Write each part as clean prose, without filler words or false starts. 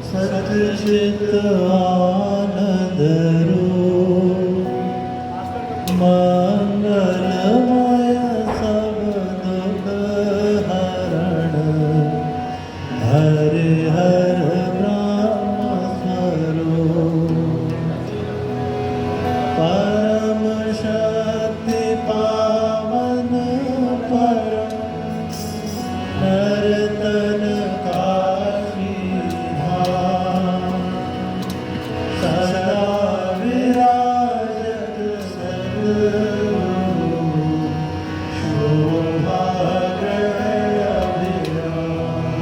सच्चित आनंद रूप मंगलमय सब दुख हरण हरे हर ब्रह्म स्वरूप परम शक्ति पावन परम नर्तन काशी धाम सदा विराजत सद्गुरु शोभाग्रह अभिराम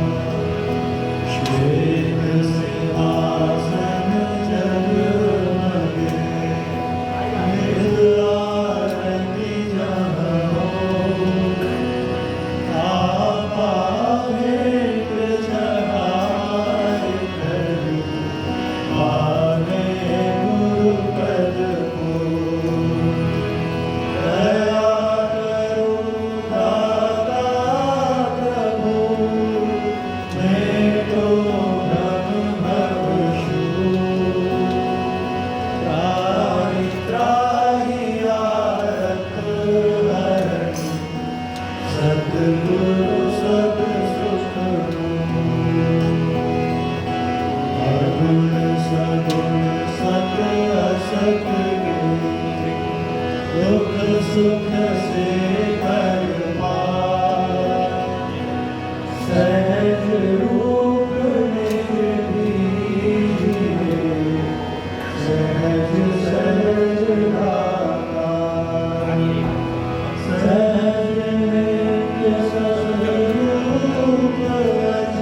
श्वेत सिंहासन जगमगे आरती जहाँ हो आपा भेंट चढ़ाए करी माने गुरु पद को दया करो दाता प्रभु मैं तो भ्रम भवशु त्राहि त्राहि आरत हरण सद्गुरु सब सुख अगुण सगुण सत असत दुख सुख से घर पार सहज रूप निर्भीर सहज सहज आकार सहज नित्य स्वरूप रज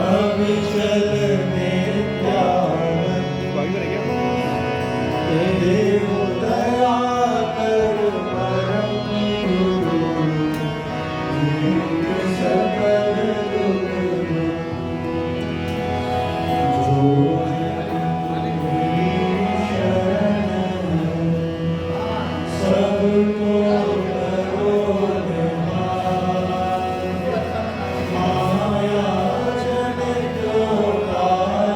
अविचल नित्यानंद देव दया कर परम गुरु दीन सकल दुख जो शरण सबको करो निहाल माया जनित काल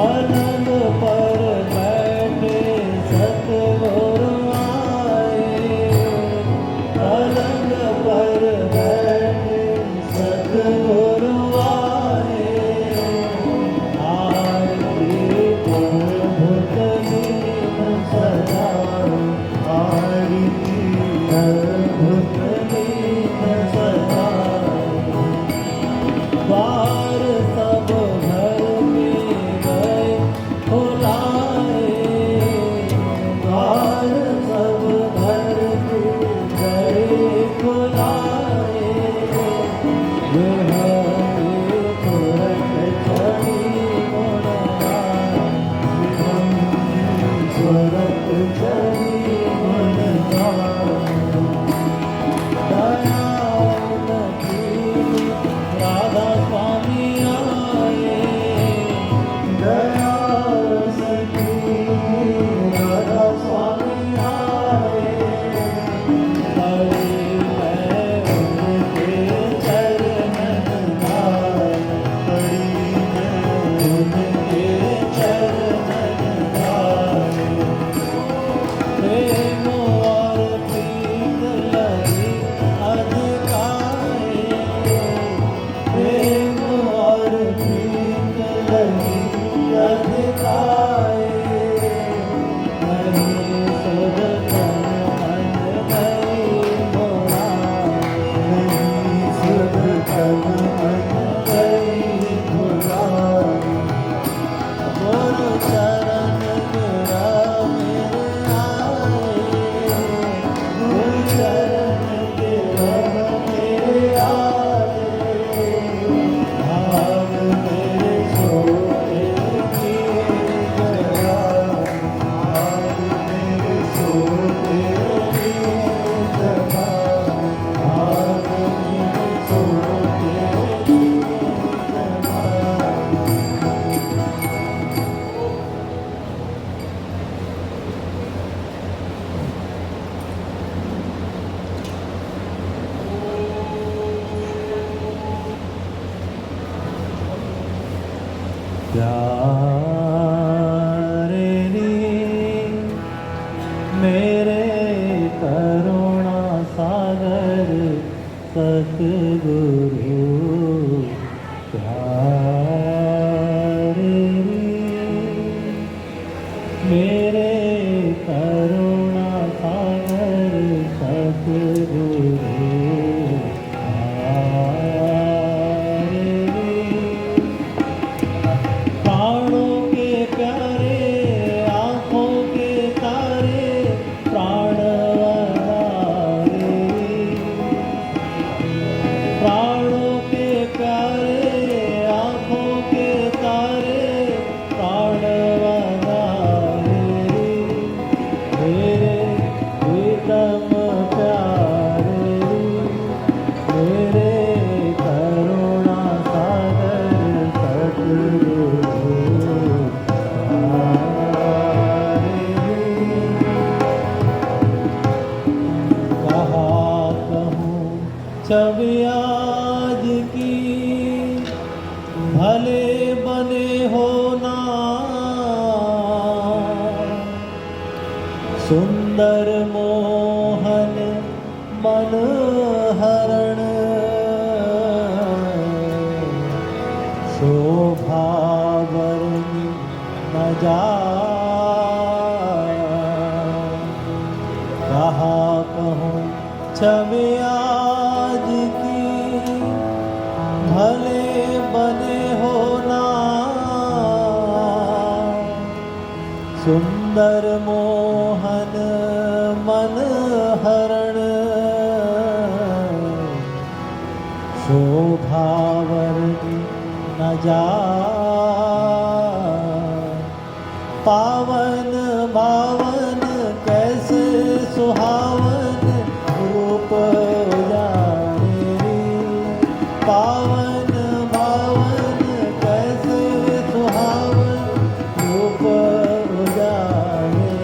पलंग पर बैठे सतगुरु आए, पलंग पर बैठे सतगुरु आए, आरती अद्भुत लीन सजाए, आरती अद्भुत लीन सजाए, द्वार सब घर में गए खुलाए, द्वार सब घर के गए खुलाए, यह तुरंत चढ़ी मुनगाए, तुरंत चढ़ी मुनगाए, दयाल की राधा स्वामी आए, दयाल सखी राधा स्वामी आए, पड़े मैं उनके चरणन गाए, पड़ी मैं उनके चरणन गाए, प्रेम और प्रीत लगी अधिकाए, प्रेम और प्रीत लगी अधिकाए, नहीं सुध तन मन गई मोरा, नहीं सुध तन मन गई मोरा, गुरु चरण मेरा मेरे आए, गुरु चरण मेरा मेरे आए, भाव मेरे सोते की गया, भाव मेरे सोते की गया, भाव मेरे सोते की गया। प्यारे मेरे करुणा सागर सतगुरु, प्यारे मेरे करुणा सागर सतगुरु, प्राणों के प्यारे आँखों के तारे प्राणवनारे, प्राणों के प्यारे आँखों के तारे प्राणवनारे, मेरे प्रीतम प्यारे, मेरे करुणा सागर सतगुरु, कहा कहूँ छवि आज की भले बने हो ना, सुंदर मोहन मन हरण, शोभा वर्णि न जाए, कहा कहूँ छवि आज की भले बने हो ना, सुंदर मोहन मन हरण, शोभा वर्णि न जाए, पावन भावन कैसे सुहावन रूप उजारे, पावन भावन कैसे सुहावन रूप उजारे,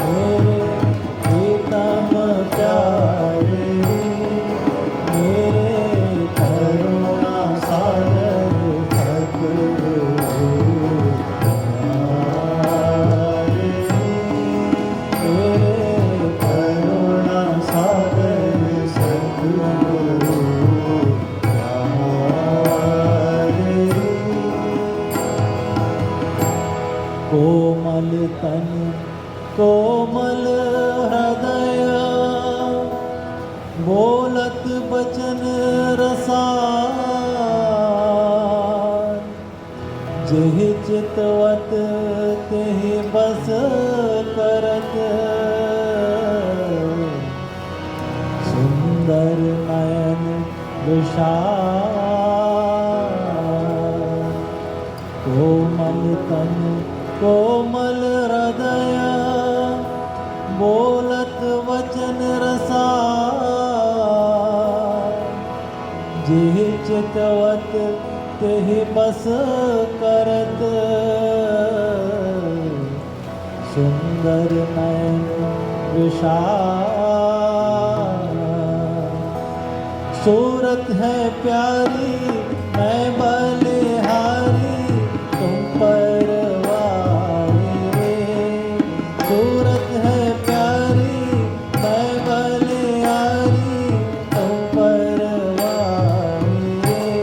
मेरे प्रीतम प्यारे, मेरे करुणा सागर सतगुरु, कोमल तन कोमल हृदय बोलत बचन रसार जेह चितवत तेह बस करत सुंदर नयन विशाल कोमल तन कोमल हृदय बोलत वचन रसार जेह चितवत तेह बस करत सुंदर नयन विशाल सूरत है प्यारी मैं बलिहारी तुम परवारी रे सूरत है प्यारी मैं बलिहारी तुम परवारी रे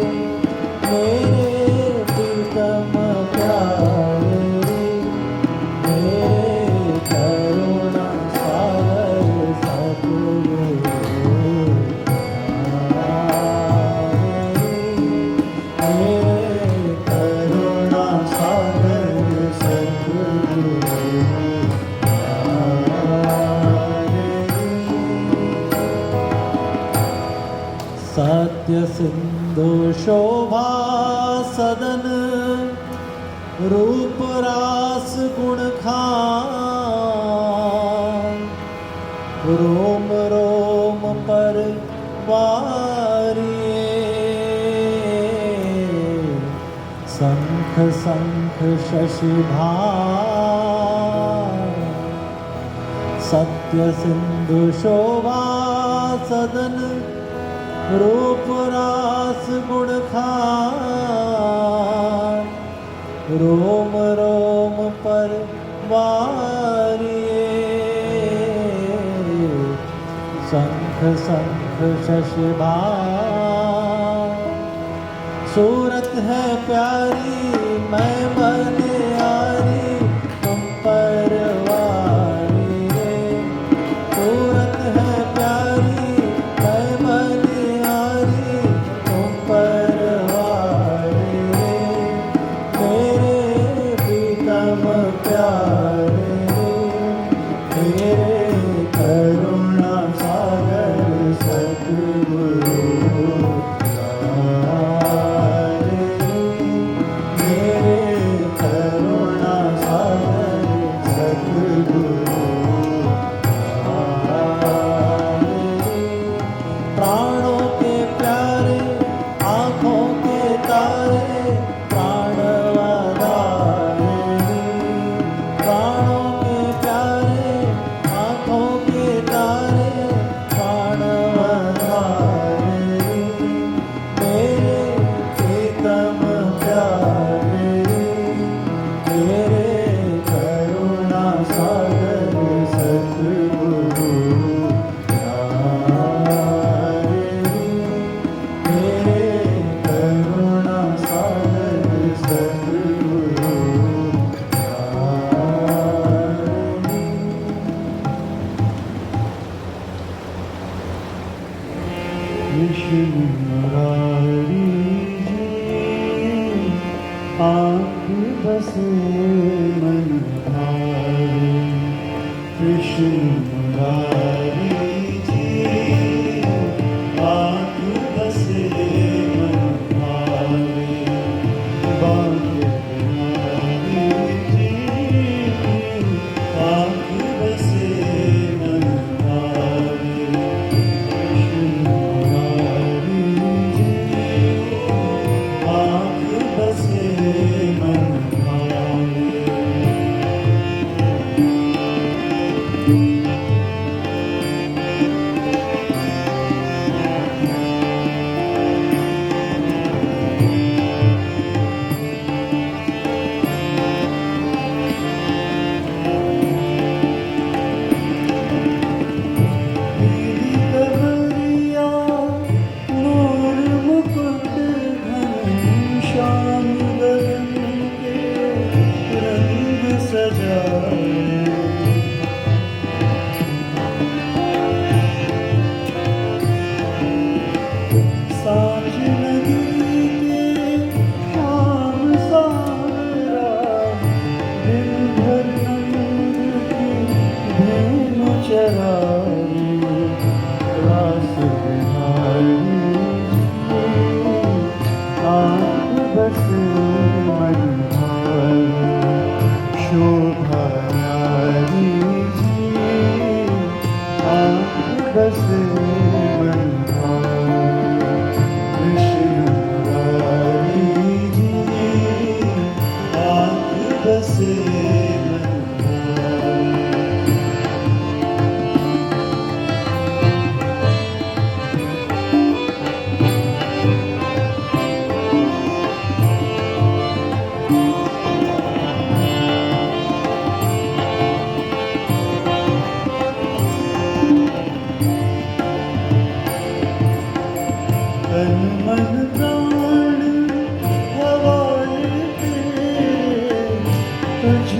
मेरे प्रीतम प्यारे रे मेरे करुणा सागर सतगुरु सत्य सिंधु शोभा सदन रूप रास गुण खान रोम रोम पर वारिये शंख शंख शशिभान सत्य सिंधु शोभा सदन रूप रास गुण खान रोम रोम पर वारिये शंख शंख शशिभान सूरत है प्यारी मैं बलिहारी तुम परवारी रे सूरत है प्यारी मैं बलिहारी तुम परवारी रे मेरे प्रीतम प्यारे रे मेरे करुणा सागर सतगुरु प्राणों के प्यारे आँखों के तारे प्राणवधारे प्राणों के प्यारे आँखों के तारे प्राणवधारे मेरे प्रीतम प्यारे मेरे करुणा सागर सतगुरु कृष्ण मुरारी जी आँख बसे मन भावे कृष्ण मुरारी जी आँख बसे मन भावे बांके बिहारी जी आँख बसे मन भावे कृष्ण बसे मन भावे। तन मन प्राण हवाले तेरे, तुझ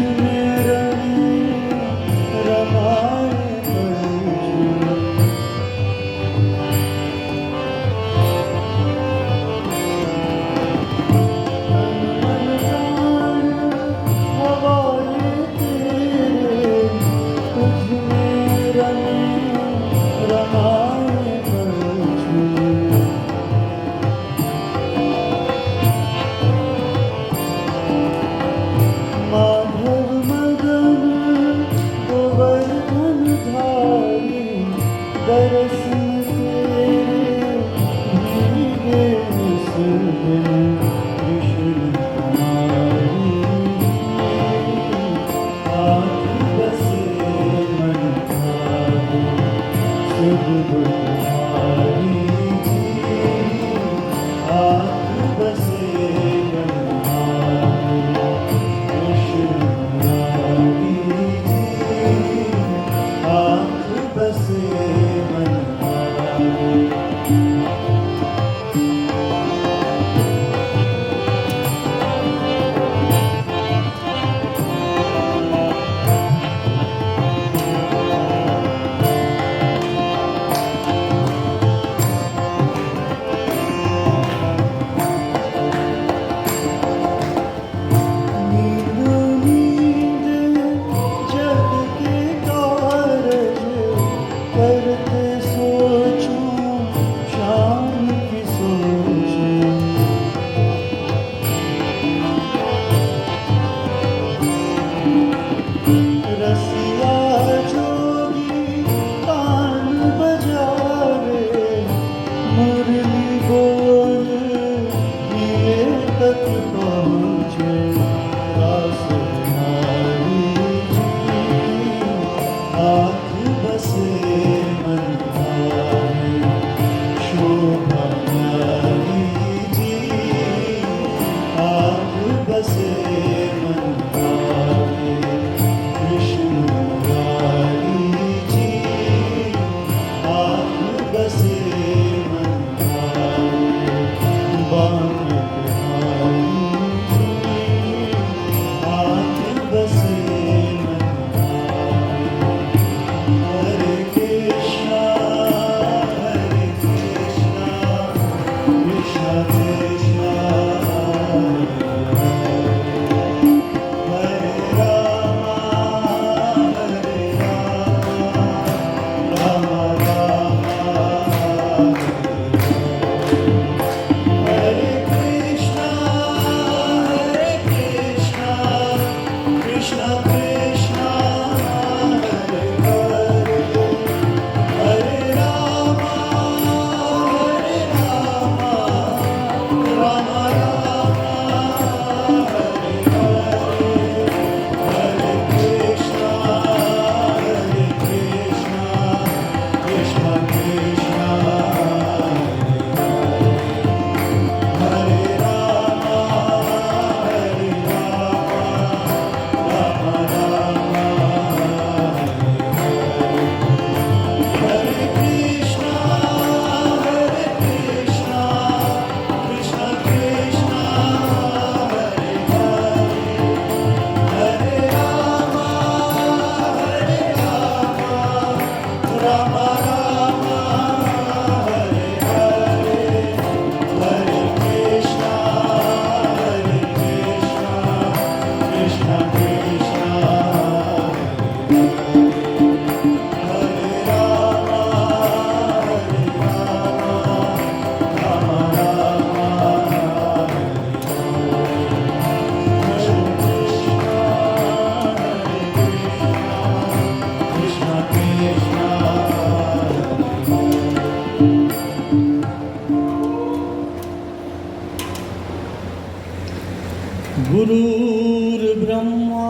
गुरुर्ब्रह्मा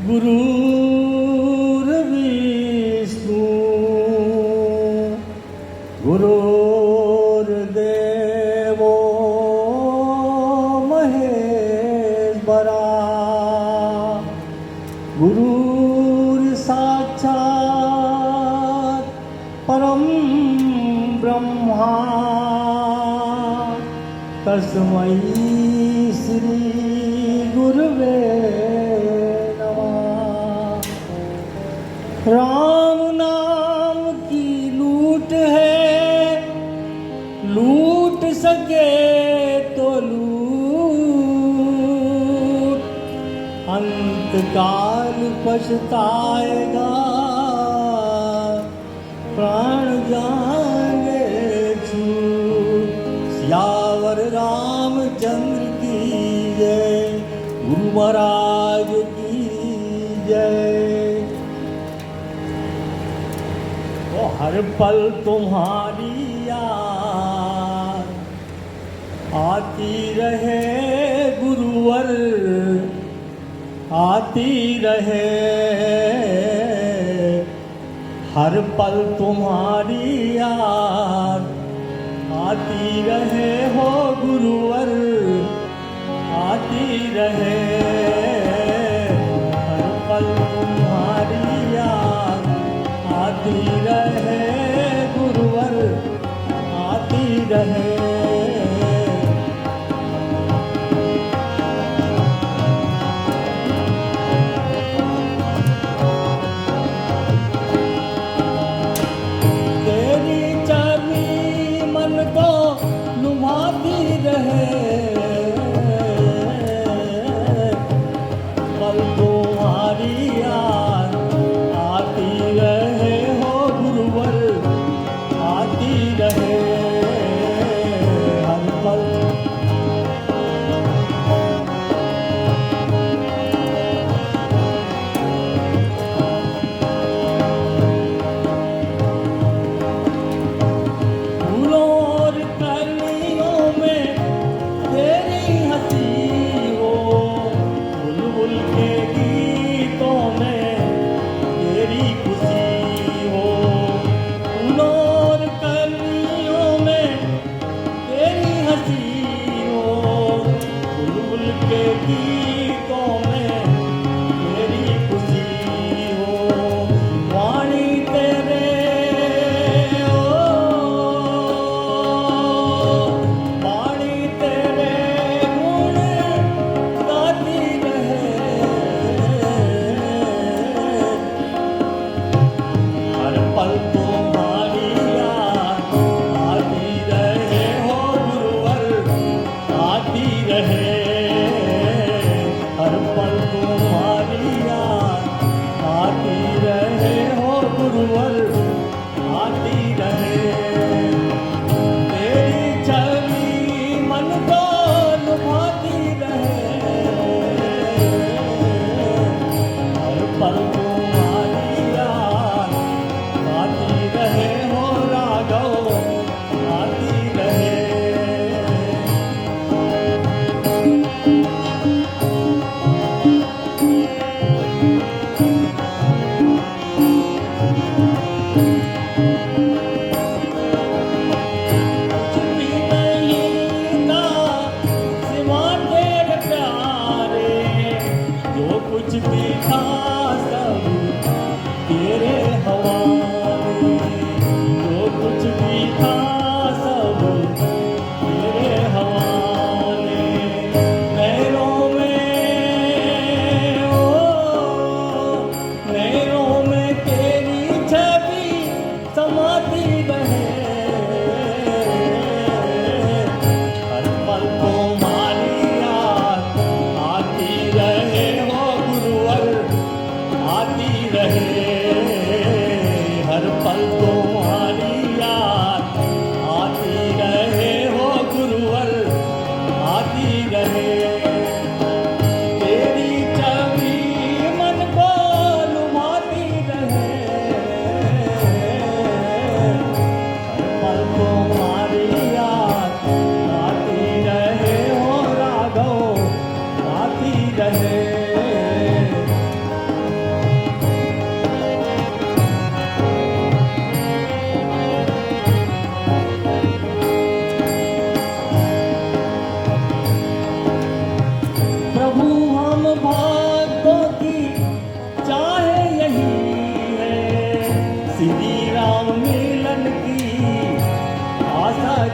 गुरुर्विष्णु गुरुर्देवो महेश्वरा गुरुर्साक्षात् परं ब्रह्मा तस्मै श्री गुरुवे नमः। राम नाम की लूट है, लूट सके तो लूट, अंतकाल पछताएगा प्राण जाएंगे छूट। सियावर रामचंद्र की जय, गुरु महाराज की जय। तो हर पल तुम्हारी याद आती रहे गुरुवर, आती रहे। हर पल तुम्हारी याद आती रहे हो गुरुवर, आती रहे। हर पल तुम्हारी याद आती रहे गुरुवर, आती रहे।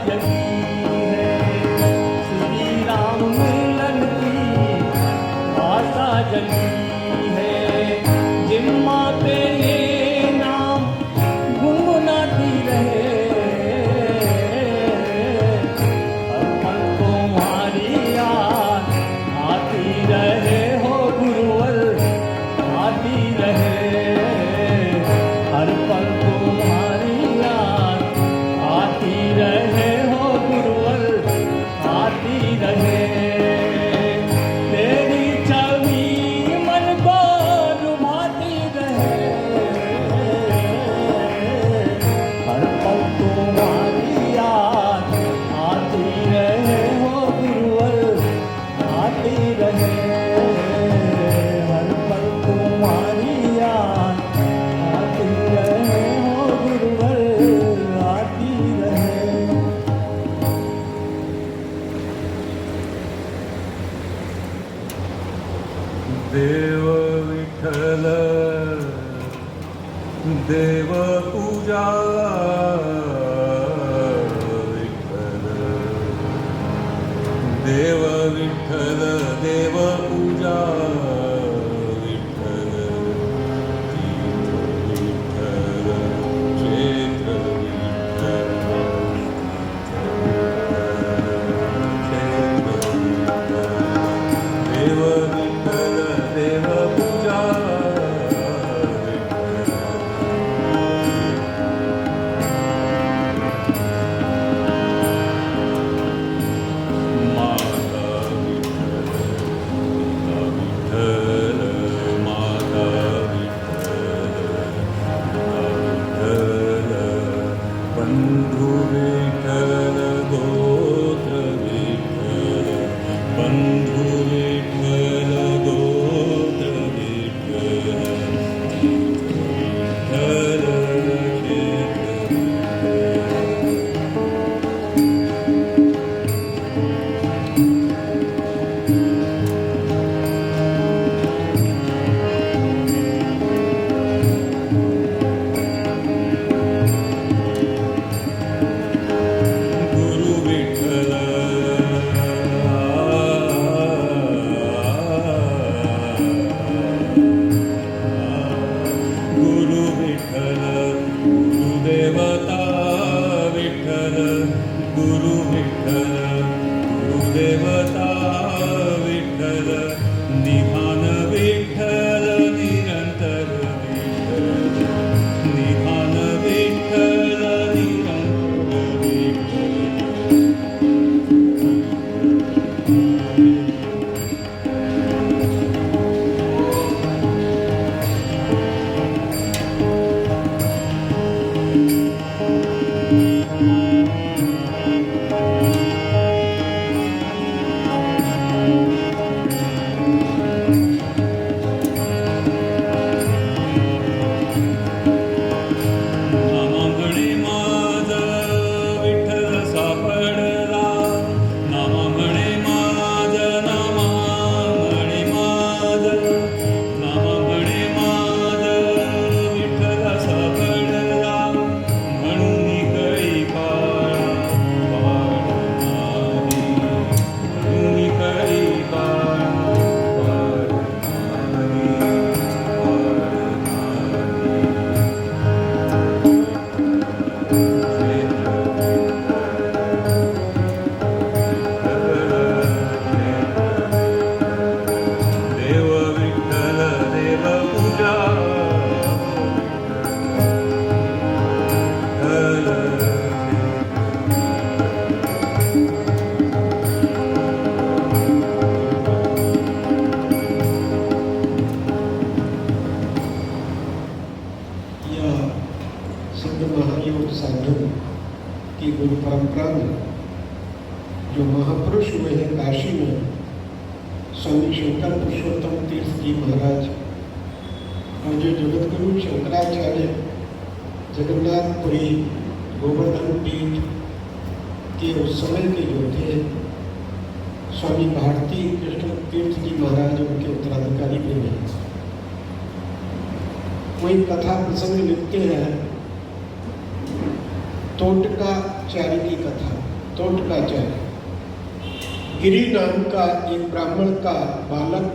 जगी है, श्री राम मिलन की आशा जगी है। जिम्मा पे ये नाम गुनगुनाती रहे, हर पल तुम्हारी याद आती रहे हो गुरुवर, आती रहे। हर पल तुम्हारी याद आती रहे हो गुरुवर, आती रहे। तेरी छवि मन को लुभाती रहे, हर पल तुम्हारी याद आती रहे हो गुरुवर, आती रहे। हर पल तुम्हारी याद आती रहे हो गुरुवर, आती रहे। देव विठ्ठल देव पूजा विठ्ठल देव विठ्ठल देव पूजा विठ्ठल तीर्थ विठ्ठल क्षेत्र विठ्ठल क्षेत्र विठ्ठल देव विठ्ठल देव पूजा माता विठ्ठल बंधु विठ्ठल गोत्र विठ्ठल बंधु विठ्ठल गोत्र विठ्ठल विठ्ठल गुरु विठ्ठल गुरु विठ्ठल गुरुदेवता विठ्ठल गुरु विठ्ठल गुरुदेवता विठ्ठल निधान विठ्ठल निरंतर विठ्ठल निधान विठ्ठल निरंतर विठ्ठल नामांगणे माझ विठ्ठल सापडला नामांगणे माझ नामांगणे माझ नामांगणे माझ विठ्ठल सापडला म्हणून कळी काळा पाड नाही म्हणून कळी काळा पाड नाही देव विठ्ठल देव पूजा या सिद्ध महायोग साधन की गुरु परंपरा में जो महापुरुष हुए हैं काशी में स्वामी शंकर पुरुषोत्तम तीर्थ जी महाराज और जो जगत गुरु शंकराचार्य जगन्नाथपुरी गोवर्धन पीठ के उस समय के जो थे स्वामी भारती कृष्ण तीर्थ जी महाराज उनके उत्तराधिकारी भी हैं। वही कथा प्रसंग लिखते हैं, तोटका चारी की कथा। तोटकाचार्य। गिरि नाम का एक ब्राह्मण का बालक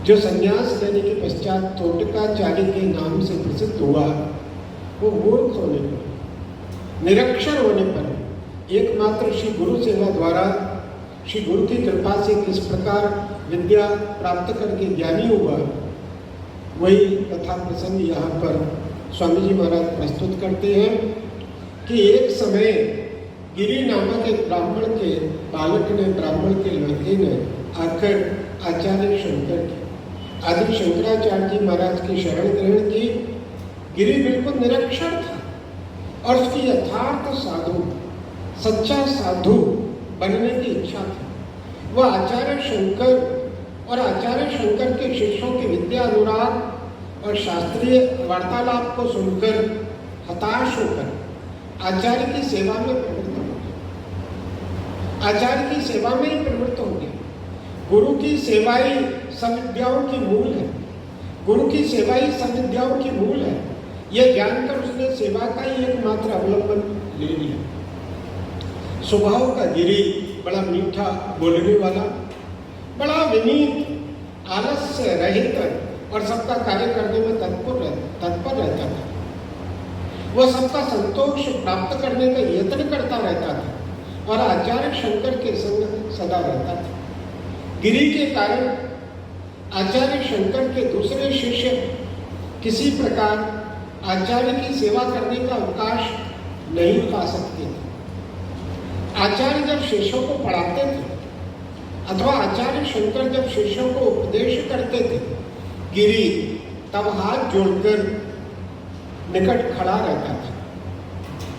जो संन्यास लेने के पश्चात तोटकाचार्य के नाम से प्रसिद्ध हुआ, वो मूर्ख होने पर, निरक्षर होने पर एकमात्र श्री गुरु सेवा द्वारा श्री गुरु की कृपा से किस प्रकार विद्या प्राप्त करके ज्ञानी हुआ, वही कथा प्रसंग यहाँ पर स्वामी जी महाराज प्रस्तुत करते हैं कि एक समय गिरि नामक एक ब्राह्मण के बालक ने, ब्राह्मण के लड़के ने आकर आचार्य शंकर की, आदि शंकराचार्य जी महाराज की शरण ग्रहण की। गिरि बिल्कुल निरक्षर था और उसकी यथार्थ साधु, सच्चा साधु बनने की इच्छा थी। वह आचार्य शंकर और आचार्य शंकर के शिष्यों के विद्या अनुराग और शास्त्रीय वार्तालाप को सुनकर हताश होकर आचार्य की सेवा में प्रवृत्त हो गया। आचार्य की सेवा में ही प्रवृत्त हो गया। गुरु की सेवा ही सब विद्याओं की मूल है। गुरु की सेवा ही सब विद्याओं की मूल है। यह जानकर उसने सेवा का ही एकमात्र अवलंबन ले लिया। स्वभाव का गिरि बड़ा मीठा बोलने वाला, बड़ा विनीत, आलस्य रहित और सबका कार्य करने में तत्पर रहता था। वह सबका संतोष प्राप्त करने का यत्न करता रहता था और आचार्य शंकर के संग सदा रहता था। गिरि के कारण आचार्य शंकर के दूसरे शिष्य किसी प्रकार आचार्य की सेवा करने का अवकाश नहीं पा सकते थे। आचार्य जब शिष्यों को पढ़ाते थे अथवा आचार्य शंकर जब शिष्यों को उपदेश करते थे, गिरि तब हाथ जोड़कर निकट खड़ा रहता था।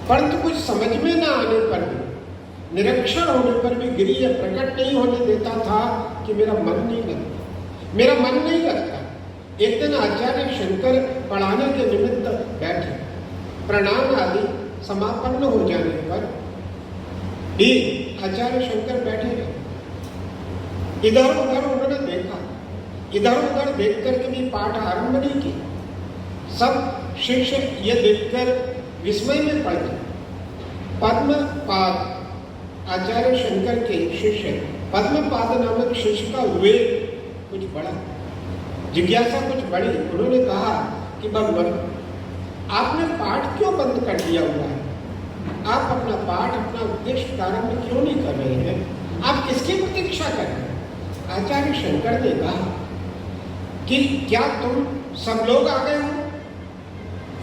परंतु कुछ समझ में न आने पर भी, निरक्षर होने पर भी गिरि यह प्रकट नहीं होने देता था कि मेरा मन नहीं लगता, मेरा मन नहीं लगता। एक दिन आचार्य शंकर पढ़ाने के निमित्त बैठे, प्रणाम आदि समापन्न हो जाने पर भी आचार्य शंकर बैठे रहे। इधर उधर उन्होंने देखा, इधर उधर देख करके भी पाठ आरंभ नहीं किया। सब शिष्य ये देखकर विस्मय में पड़ गए। पद्मपाद आचार्य शंकर के शिष्य पद्मपाद नामक शिष्य का विवेक कुछ बढ़ा, जिज्ञासा कुछ बढ़ी। उन्होंने कहा कि भगवान, आपने पाठ क्यों बंद कर दिया हुआ है? आप अपना पाठ, अपना उपदेश प्रारंभ क्यों नहीं कर रहे हैं? आप किसकी प्रतीक्षा कर रहे हैं? आचार्य शंकर ने कहा कि क्या तुम सब लोग आ गए हो?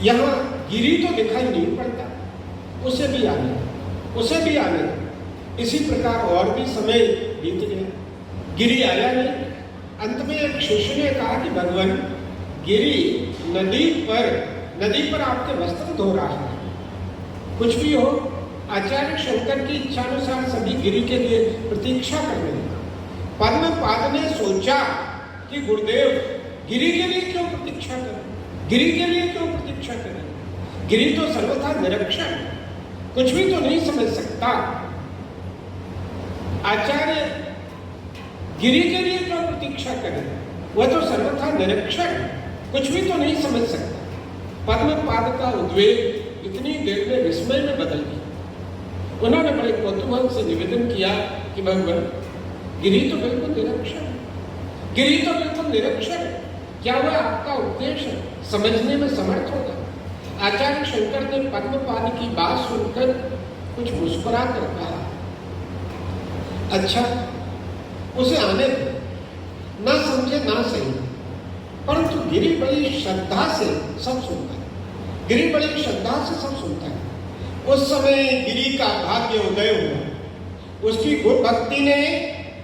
यहाँ गिरि तो दिखाई नहीं पड़ता, उसे भी आने, उसे भी आने। इसी प्रकार और भी समय बीत गया, गिरि आया नहीं। अंत में एक शिष्य ने कहा कि भगवान, गिरि नदी पर आपके वस्त्र धो रहा है। कुछ भी हो, आचार्य शंकर की इच्छानुसार सभी गिरि के लिए प्रतीक्षा करने लगा। पद्मपाद ने सोचा कि गुरुदेव गिरि के लिए क्यों प्रतीक्षा करें, गिरि के लिए क्यों प्रतीक्षा करें? गिरि तो सर्वथा निरक्षर, कुछ भी तो नहीं समझ सकता। आचार्य गिरि के लिए क्यों प्रतीक्षा करें? वह तो सर्वथा निरक्षर, कुछ भी तो नहीं समझ सकता। पद्मपाद का उद्वेग इतनी देर में विस्मय में बदल गया। उन्होंने बड़े कौतूहल से निवेदन किया कि भगवान, गिरि तो बिल्कुल निरक्षर है, गिरि तो बिल्कुल निरक्षर है, क्या वह आपका उपदेश समझने में समर्थ होगा? आचार्य शंकर ने पद्मपाद की बात सुनकर कुछ मुस्कुरा कर कहा, अच्छा, उसे आने दो, ना समझे ना सही, परंतु गिरि बड़ी श्रद्धा से सब सुनता है। गिरि बड़ी श्रद्धा से सब सुनता है। उस समय गिरि का भाग्य उदय हुआ। उसकी गुरु भक्ति ने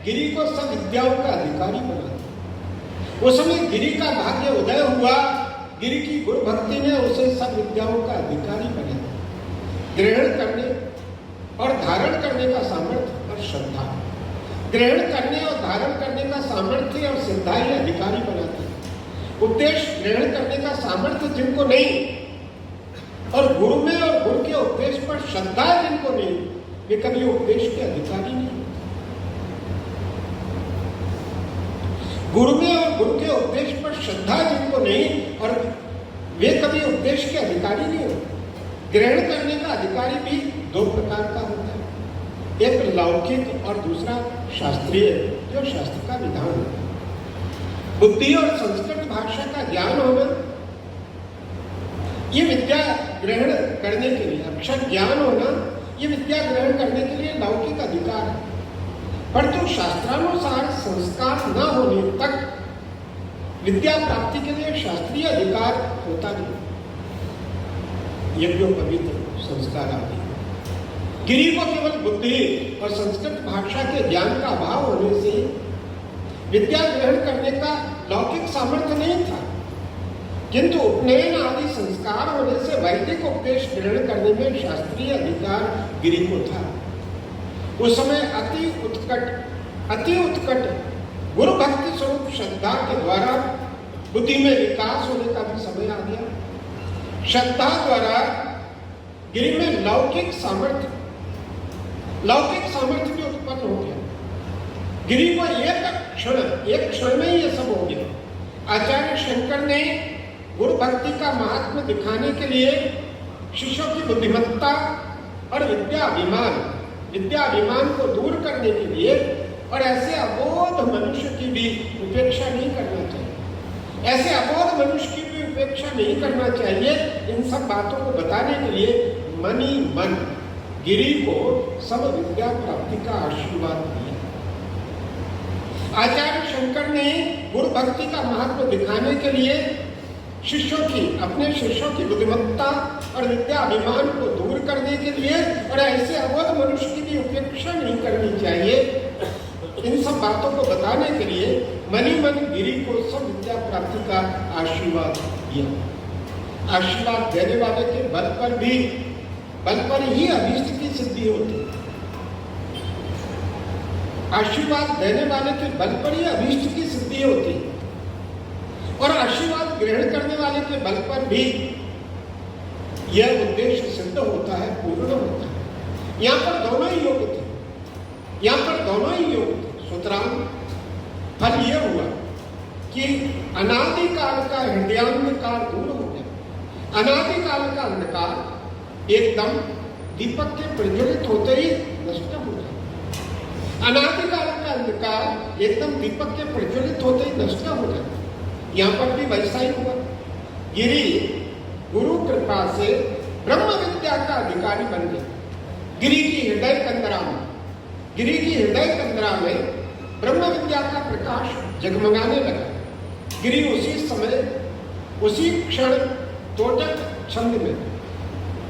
गिरि को सब विद्याओं का अधिकारी बना दिया। उस समय गिरि का भाग्य उदय हुआ। गिरि की गुरु भक्ति ने उसे सब विद्याओं का अधिकारी बना दिया। ग्रहण करने और धारण करने का सामर्थ्य और श्रद्धा, ग्रहण करने और धारण करने का सामर्थ्य और श्रद्धा ही अधिकारी बनाती है। उपदेश ग्रहण करने का सामर्थ्य जिनको नहीं और गुरु में और गुरु के उपदेश पर श्रद्धा जिनको नहीं, वे कभी उपदेश के अधिकारी नहीं। गुरु में और गुरु के उपदेश पर श्रद्धा जिनको नहीं और वे कभी उपदेश के अधिकारी नहीं होते। ग्रहण करने का अधिकारी भी दो प्रकार का होता है। एक लौकिक और दूसरा शास्त्रीय, जो शास्त्र का विधान है। बुद्धि और संस्कृत भाषा का ज्ञान होना, ये विद्या ग्रहण करने के लिए, अक्षर ज्ञान होना, ये विद्या ग्रहण करने के लिए लौकिक अधिकार है। परंतु शास्त्रानुसार संस्कार न होने तक विद्या प्राप्ति के लिए शास्त्रीय अधिकार होता नहीं। यज्ञोपवीत संस्कार आदि। गिरी को केवल बुद्धि और संस्कृत भाषा के ज्ञान का अभाव होने से विद्या ग्रहण करने का लौकिक सामर्थ्य नहीं था, किंतु उपनयन आदि संस्कार होने से वैदिक उपदेश ग्रहण करने में शास्त्रीय अधिकार गिरी को था। उस समय अति उत्कट गुरु भक्ति स्वरूप श्रद्धा के द्वारा बुद्धि में विकास होने का भी समय आ गया। श्रद्धा द्वारा गिरी में लौकिक सामर्थ्य भी उत्पन्न हो गया। गिरी को एक क्षण में ही ये सब हो गया। आचार्य शंकर ने गुरु भक्ति का महात्म्य दिखाने के लिए शिष्यों की बुद्धिमत्ता और विद्याभिमान को दूर करने के लिए और ऐसे अबोध मनुष्य की भी उपेक्षा नहीं करना चाहिए। ऐसे अबोध मनुष्य की भी उपेक्षा नहीं करना चाहिए। इन सब बातों को बताने के लिए मन ही मन गिरी को सब विद्या प्राप्ति का आशीर्वाद दिया। आचार्य शंकर ने गुरु भक्ति का महत्व दिखाने के लिए अपने शिष्यों की बुद्धिमत्ता और विद्याभिमान को दूर करने के लिए और ऐसे अबोध मनुष्य की भी उपेक्षा नहीं करनी चाहिए, इन सब बातों को बताने के लिए मन ही मन गिरी को सब विद्या प्राप्ति का आशीर्वाद दिया। आशीर्वाद देने वाले के बल पर ही अभीष्ट की सिद्धि होती है। आशीर्वाद देने वाले के बल पर ही अभीष्ट की सिद्धि होती है और आशीर्वाद ग्रहण करने वाले के बल पर भी यह उद्देश्य सिद्ध होता है, पूर्ण होता है। यहाँ पर दोनों ही योग थे, सुतरां फल यह हुआ कि अनादिकाल का हृदयांधकार दूर हो गया। अनादिकाल का अंधकार एकदम दीपक के प्रज्वलित होते ही नष्ट हो जाता। अनादिकाल का अंधकार एकदम दीपक के प्रज्वलित होते ही नष्ट हो जाता। यहाँ पर भी वैसा ही हुआ। गिरी गुरु कृपा से ब्रह्म विद्या का अधिकारी बन गया। गिरी की हृदय कंदरा में ब्रह्म विद्या का प्रकाश जगमगाने लगा। गिरी उसी क्षण तोटक छंद में,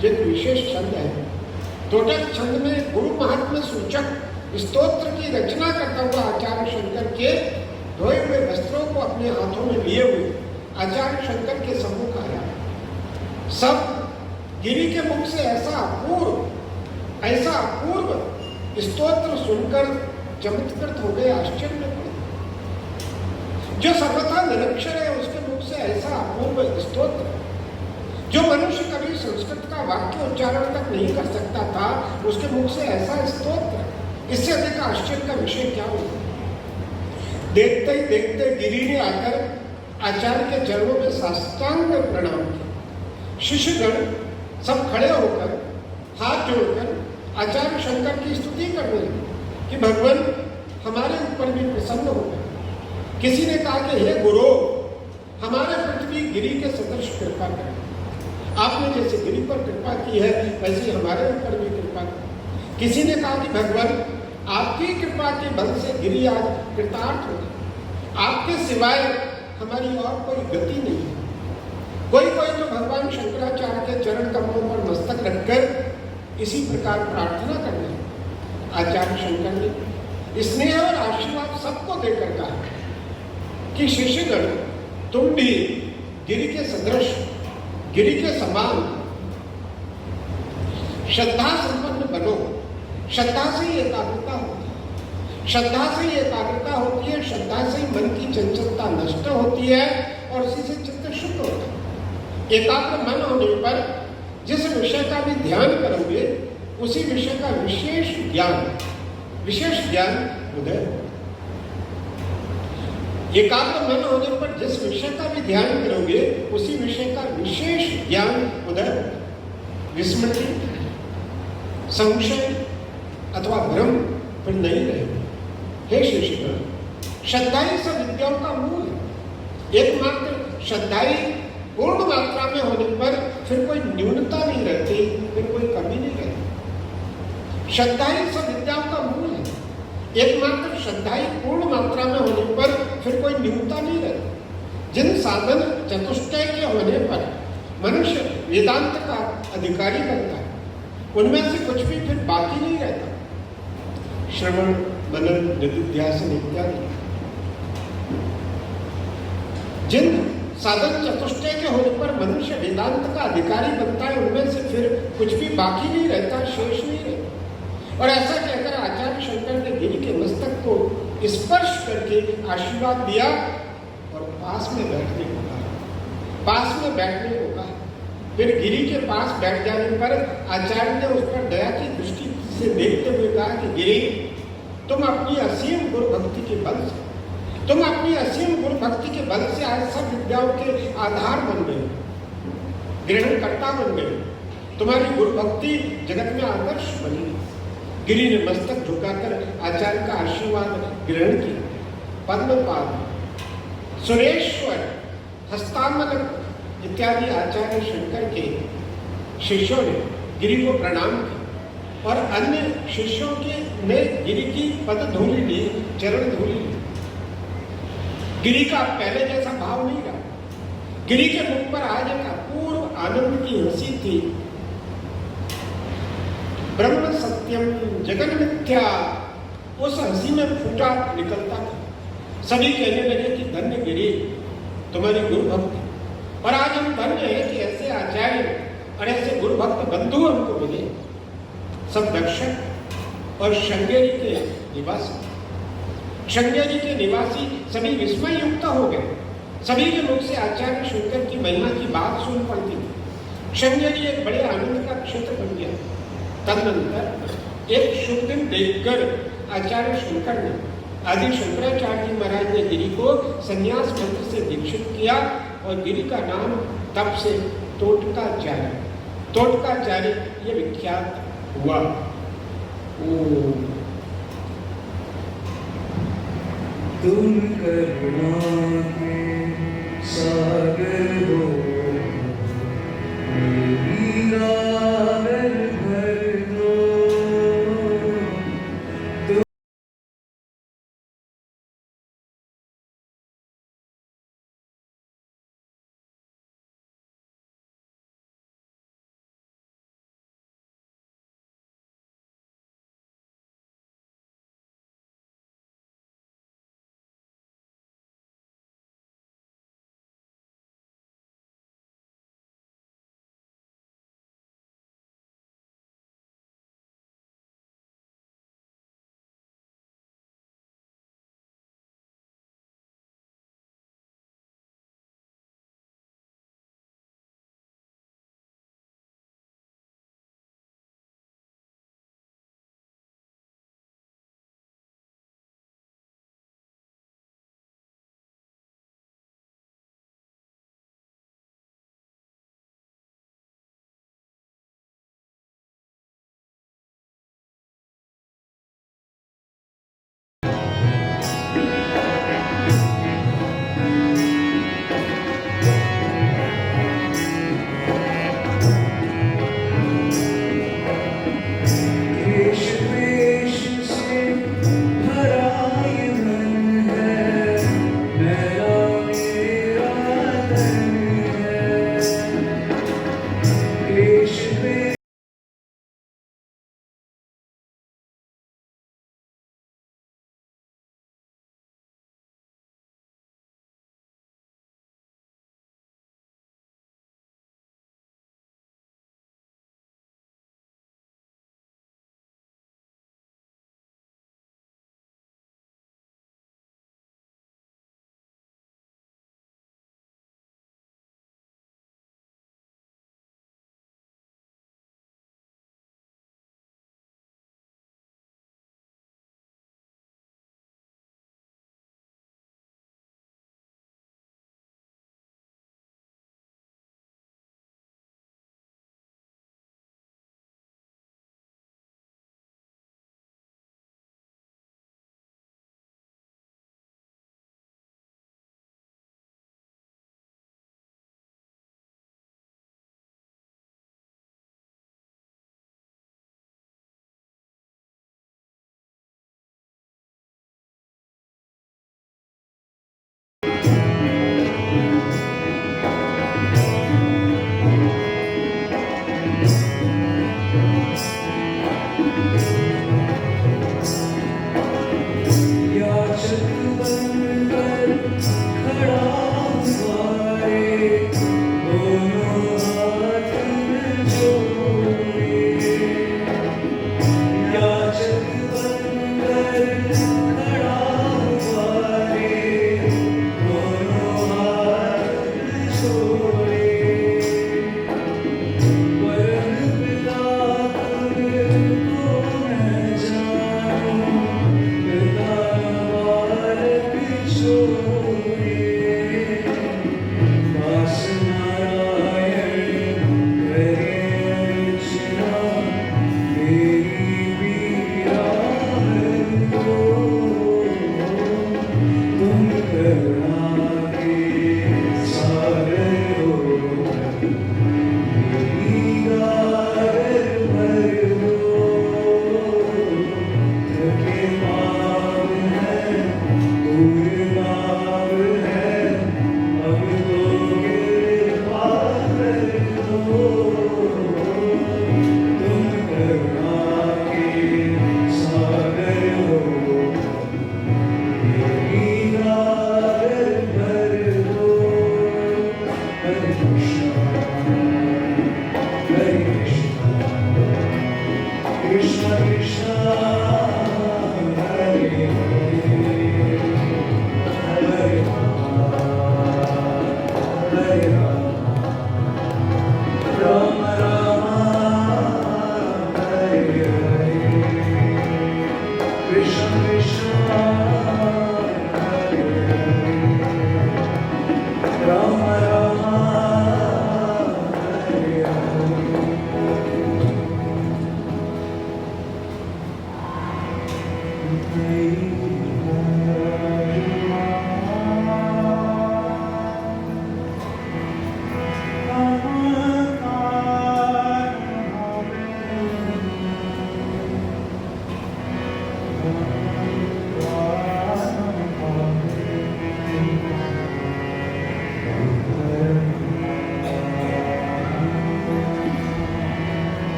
जो एक विशेष छंद है, तोटक छंद में गुरु महात्म्य सूचक स्तोत्र की रचना करता हुआ आचार्य शंकर के धोए हुए वस्त्रों को अपने हाथों में लिए हुए आचार्य शंकर के सम्मुख आया। सब गिरी के मुख से ऐसा अपूर्व स्तोत्र सुनकर चमत्कृत हो गए, आश्चर्य में पड़े। जो सर्वथा निरक्षर है उसके मुख से ऐसा अपूर्व स्तोत्र, जो मनुष्य कभी संस्कृत का वाक्य उच्चारण तक नहीं कर सकता था, उसके मुख से ऐसा स्तोत्र, इससे अधिक आश्चर्य का विषय क्या होगा। देखते ही देखते गिरी ने आकर आचार्य के चरणों में साष्टांग प्रणाम किया। शिष्यगण सब खड़े होकर हाथ जोड़कर आचार्य शंकर की स्तुति करने लगे कि भगवान हमारे ऊपर भी प्रसन्न हो गए। किसी ने कहा कि हे गुरु, हमारे प्रति भी गिरी के सदृश कृपा करें। आपने जैसे गिरी पर कृपा की है वैसे हमारे ऊपर भी कृपा करें। किसी ने कहा कि भगवान आपकी कृपा के बल से गिरी आज कृतार्थ हो गए। आपके सिवाय हमारी और कोई गति नहीं है। कोई तो भगवान शंकराचार्य के चरण कमलों पर मस्तक रखकर इसी प्रकार प्रार्थना करने। आचार्य शंकर ने स्नेह और आशीर्वाद सबको देकर कहा कि शिष्यगण, तुम भी गिरी के सदृश, गिरी के समान श्रद्धा संपन्न बनो। श्रद्धा से ही एकाग्रता होती है। श्रद्धा से ही एकाग्रता होती है। श्रद्धा से ही मन की चंचलता नष्ट होती है और उसी से चित्त शुद्ध होता है। एकाग्र मन होने पर जिस विषय का भी ध्यान करोगे उसी विषय का विशेष ज्ञान उदय। एकाग्र मन होने पर जिस विषय का भी ध्यान करोगे उसी विषय का विशेष ज्ञान उदय। विस्मृति, संशय, अथवा भ्रम फिर नहीं रहेगा। हे शिष्यगण, श्रद्धा ही सब विद्याओं का मूल है। एकमात्र श्रद्धा ही पूर्ण मात्रा में होने पर फिर कोई न्यूनता नहीं रहती, फिर कोई कमी नहीं रहती। श्रद्धा ही सब विद्याओं का मूल है। एकमात्र श्रद्धा ही पूर्ण मात्रा में होने पर फिर कोई न्यूनता नहीं रहती। जिन साधन चतुष्टय के होने पर मनुष्य वेदांत का अधिकारी बनता है, उनमें से कुछ भी फिर बाकी नहीं रहता। श्रवण, मनन, निधिध्यासन इत्यादि जिन साधन चतुष्टय के होने पर मनुष्य वेदांत का अधिकारी बनता है, उनमें से फिर कुछ भी बाकी नहीं रहता, शेष नहीं रहता। और ऐसा कहकर आचार्य शंकर ने गिरी के मस्तक को स्पर्श करके आशीर्वाद दिया और पास में बैठने को कहा। पास में बैठने को कहा। फिर गिरी के पास बैठ जाने पर आचार्य ने उस पर दया की दृष्टि से देखते हुए कहा कि गिरी, तुम अपनी असीम गुरु भक्ति के बल से आज सब विद्याओं के आधार बन गए, ग्रहणकर्ता बन गए। तुम्हारी गुरु भक्ति जगत में आदर्श बनी। गिरी ने मस्तक झुकाकर आचार्य का आशीर्वाद ग्रहण किया। पद्मपाद, सुरेश्वर, हस्तामल इत्यादि आचार्य शंकर के शिष्यों ने गिरी को प्रणाम किया और अन्य शिष्यों के ने गिरी की पद धूलि ली, चरण धूलि ली। गिरी का पहले जैसा भाव नहीं रहा। गिरी के मुख पर आज एक अपूर्व आनंद की हंसी थी। ब्रह्म सत्यम जगन मिथ्या, उस हंसी में फूटा निकलता था। सभी कहने लगे कि धन्य गिरी, तुम्हारी गुरु भक्ति, और आज हम धन्य हैं कि ऐसे आचार्य और ऐसे गुरु भक्त बंधु हमको मिले। सब दर्शक और श्रृंगेरी के निवासी सभी विस्मय युक्त हो गए। सभी के मुख से आचार्य शंकर की महिमा की बात सुन पड़ती थी। श्रृंगेरी एक बड़े आनंद का क्षेत्र बन गया। तदनंतर एक शुभ दिन देखकर आचार्य शंकर ने, आदि शंकराचार्य जी महाराज ने गिरी को संन्यास मंत्र से दीक्षित किया और गिरी का नाम तब से तोटकाचार्य ये विख्यात हुआ। तुम करुणा के सागर हो, मेरी राह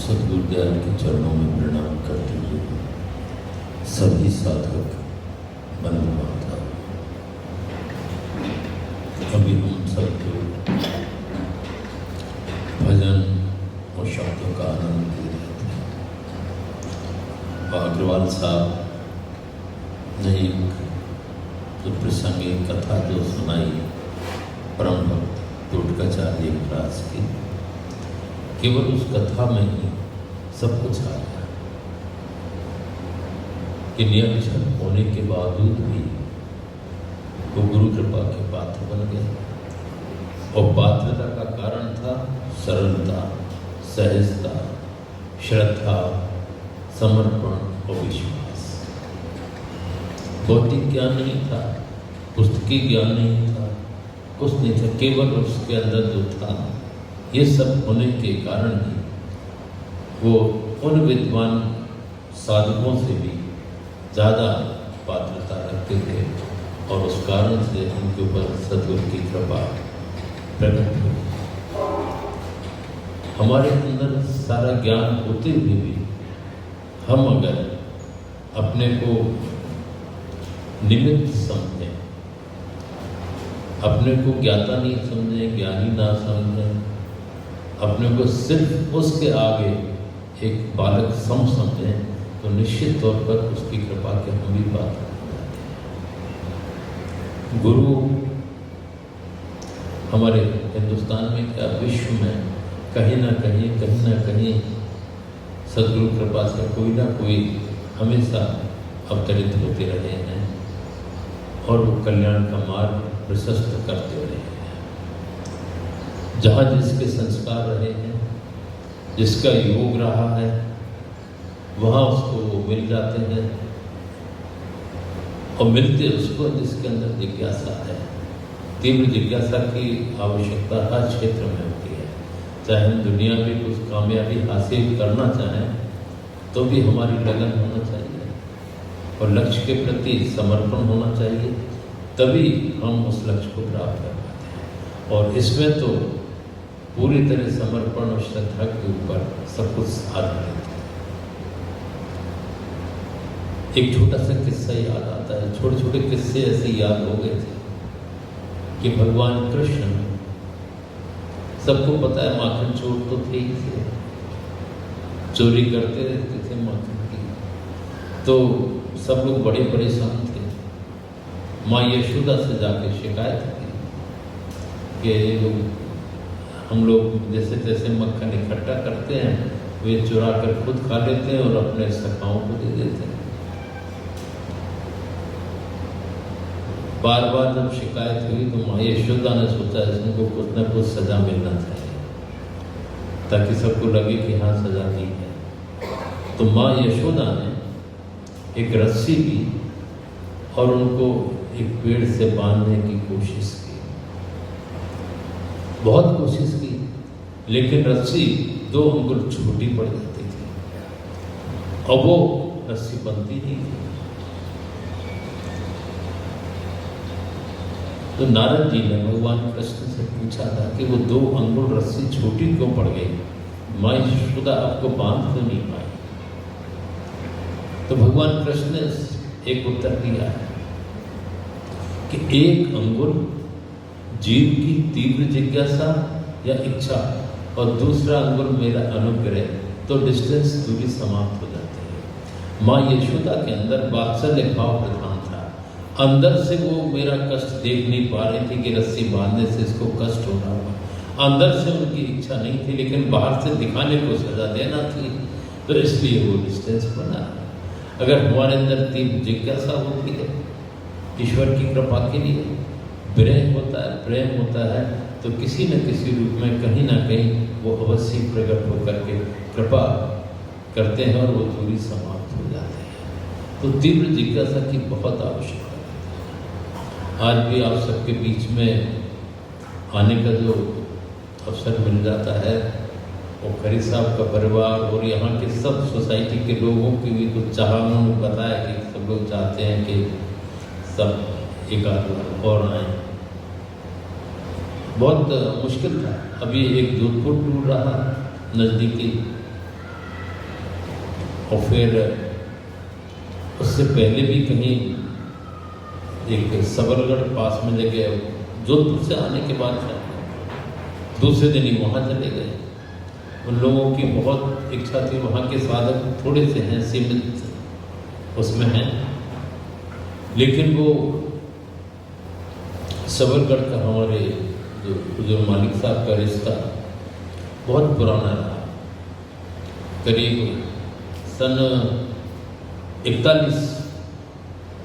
सद्गुरुदेव के चरणों में प्रणाम करते हुए सभी साधक बंधुमाता, अभी हम सबको भजन और शब्दों का आनंद ले रहे थे। अग्रवाल साहब ने एक तो प्रासंगिक कथा जो सुनाई परम भक्त टोटकाचार्य महाराज की, केवल उस कथा में ही सब कुछ आ गया कि निरक्षर होने के बावजूद भी वो गुरु कृपा के पात्र बन गए। और पात्रता का कारण था सरलता, सहजता, श्रद्धा, समर्पण और विश्वास। भौतिक ज्ञान नहीं था, पुस्तकी ज्ञान नहीं था, कुछ नहीं था, केवल उसके अंदर जो था ये सब होने के कारण ही वो उन विद्वान साधकों से भी ज़्यादा पात्रता रखते थे और उस कारण से उनके ऊपर सद्गुरु की कृपा प्रकट हुई। हमारे अंदर सारा ज्ञान होते हुए भी हम अगर अपने को निमित्त समझें, अपने को ज्ञाता नहीं समझें, ज्ञानी ना समझें, अपने को सिर्फ उसके आगे एक बालक समझें, तो निश्चित तौर पर उसकी कृपा के हम भी पात्र हो जाते हैं। गुरु हमारे हिंदुस्तान में क्या विश्व में कहीं ना कहीं सद्गुरु कृपा से कोई ना कोई हमेशा अवतरित होते रहे हैं और वो कल्याण का मार्ग प्रशस्त करते रहे हैं। जहाँ जिसके संस्कार रहे हैं, जिसका योग रहा है, वहाँ उसको वो मिल जाते हैं और मिलते उसको जिसके अंदर जिज्ञासा है। तीव्र जिज्ञासा की आवश्यकता हर क्षेत्र में होती है। चाहे हम दुनिया में कुछ कामयाबी हासिल करना चाहें तो भी हमारी लगन होना चाहिए और लक्ष्य के प्रति समर्पण होना चाहिए, तभी हम उस लक्ष्य को प्राप्त कर पाते हैं। और इसमें तो पूरी तरह समर्पण और श्रद्धा के ऊपर सब कुछ आधारित है। एक छोटा सा किस्सा याद आता है, छोटे छोटे किस्से ऐसे याद हो गए थे कि भगवान कृष्ण, सबको पता है माखन चोर तो थे ही थे, चोरी करते रहते थे माखन की, तो सब लोग बड़े परेशान थे। माँ यशोदा से जाके शिकायत की कि हम लोग जैसे तैसे मक्खन इकट्ठा करते हैं, वे चुरा कर खुद खा लेते हैं और अपने सखाओं को दे देते हैं। बार बार जब शिकायत हुई तो माँ यशोदा ने सोचा इसको कुछ न कुछ सजा मिलना चाहिए ताकि सबको लगे कि हाँ सजा दी है। तो माँ यशोदा ने एक रस्सी ली और उनको एक पेड़ से बांधने की कोशिश की, बहुत कोशिश की, लेकिन रस्सी 2 अंगुल छोटी पड़ जाती थी और वो रस्सी बनती नहीं थी। तो नारद जी ने भगवान कृष्ण से पूछा था कि वो 2 अंगुल रस्सी छोटी क्यों पड़ गई, माँ यशोदा आपको बांध क्यों नहीं पाई। तो भगवान कृष्ण ने एक उत्तर दिया है कि 1 अंगुल जीव की तीव्र जिज्ञासा या इच्छा और दूसरा अंगुल मेरा अनुग्रह, तो डिस्टेंस दूरी समाप्त हो जाती है। माँ यशोदा के अंदर वात्सल्य भाव प्रधान था, अंदर से वो मेरा कष्ट देख नहीं पा रही थी कि रस्सी बांधने से इसको कष्ट हो रहा होगा। अंदर से उनकी इच्छा नहीं थी, लेकिन बाहर से दिखाने को सजा देना थी, तो इसलिए वो डिस्टेंस बना। अगर हमारे अंदर तीव्र जिज्ञासा होती है ईश्वर की कृपा के लिए, विरह होता है, प्रेम होता है, तो किसी न किसी रूप में कहीं ना कहीं वो अवश्य प्रकट होकर के कृपा करते हैं और वो दूरी समाप्त हो जाते हैं। तो तीव्र जिज्ञासा की बहुत आवश्यकता है। आज भी आप सबके बीच में आने का जो अवसर मिल जाता है, और खरी साहब का परिवार और यहाँ के सब सोसाइटी के लोगों की भी कुछ चाह, उन्होंने बताया कि सब लोग चाहते हैं कि सब एक आध बार और आए। बहुत मुश्किल था। अभी एक जोधपुर टूर रहा नज़दीकी, और फिर उससे पहले भी कहीं एक सबलगढ़ पास में जगह, जोधपुर से आने के बाद दूसरे दिन ही वहाँ चले गए। उन लोगों की बहुत इच्छा थी, वहाँ के साधक थोड़े से हैं, सीमित उसमें हैं, लेकिन वो सबरगढ़ का हमारे जो मालिक साहब का रिश्ता बहुत पुराना रहा। करीब सन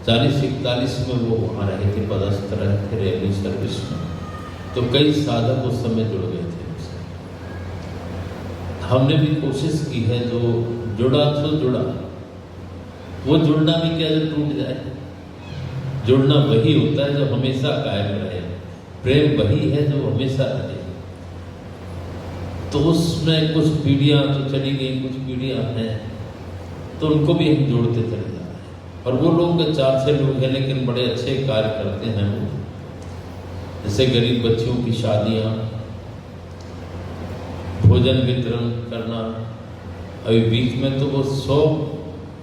40-41 में वो वहाँ रहे थे, पदस्थ रहे थे रेलवे सर्विस में। तो कई साधक उस समय जुड़ गए थे उनसे। हमने भी कोशिश की है, जो जुड़ा सो जुड़ा। वो जुड़ना भी क्या जो टूट जाए, जुड़ना वही होता है जो हमेशा कायम रहे। प्रेम वही है जो हमेशा रहे। तो उसमें कुछ पीढ़ियाँ तो चली गई, कुछ पीढ़ियाँ हैं, तो उनको भी हम जोड़ते चले जा रहे हैं। और वो लोग 4-6 लोग हैं, लेकिन बड़े अच्छे कार्य करते हैं वो। जैसे गरीब बच्चियों की शादियाँ, भोजन वितरण करना। अभी बीच में तो वो 100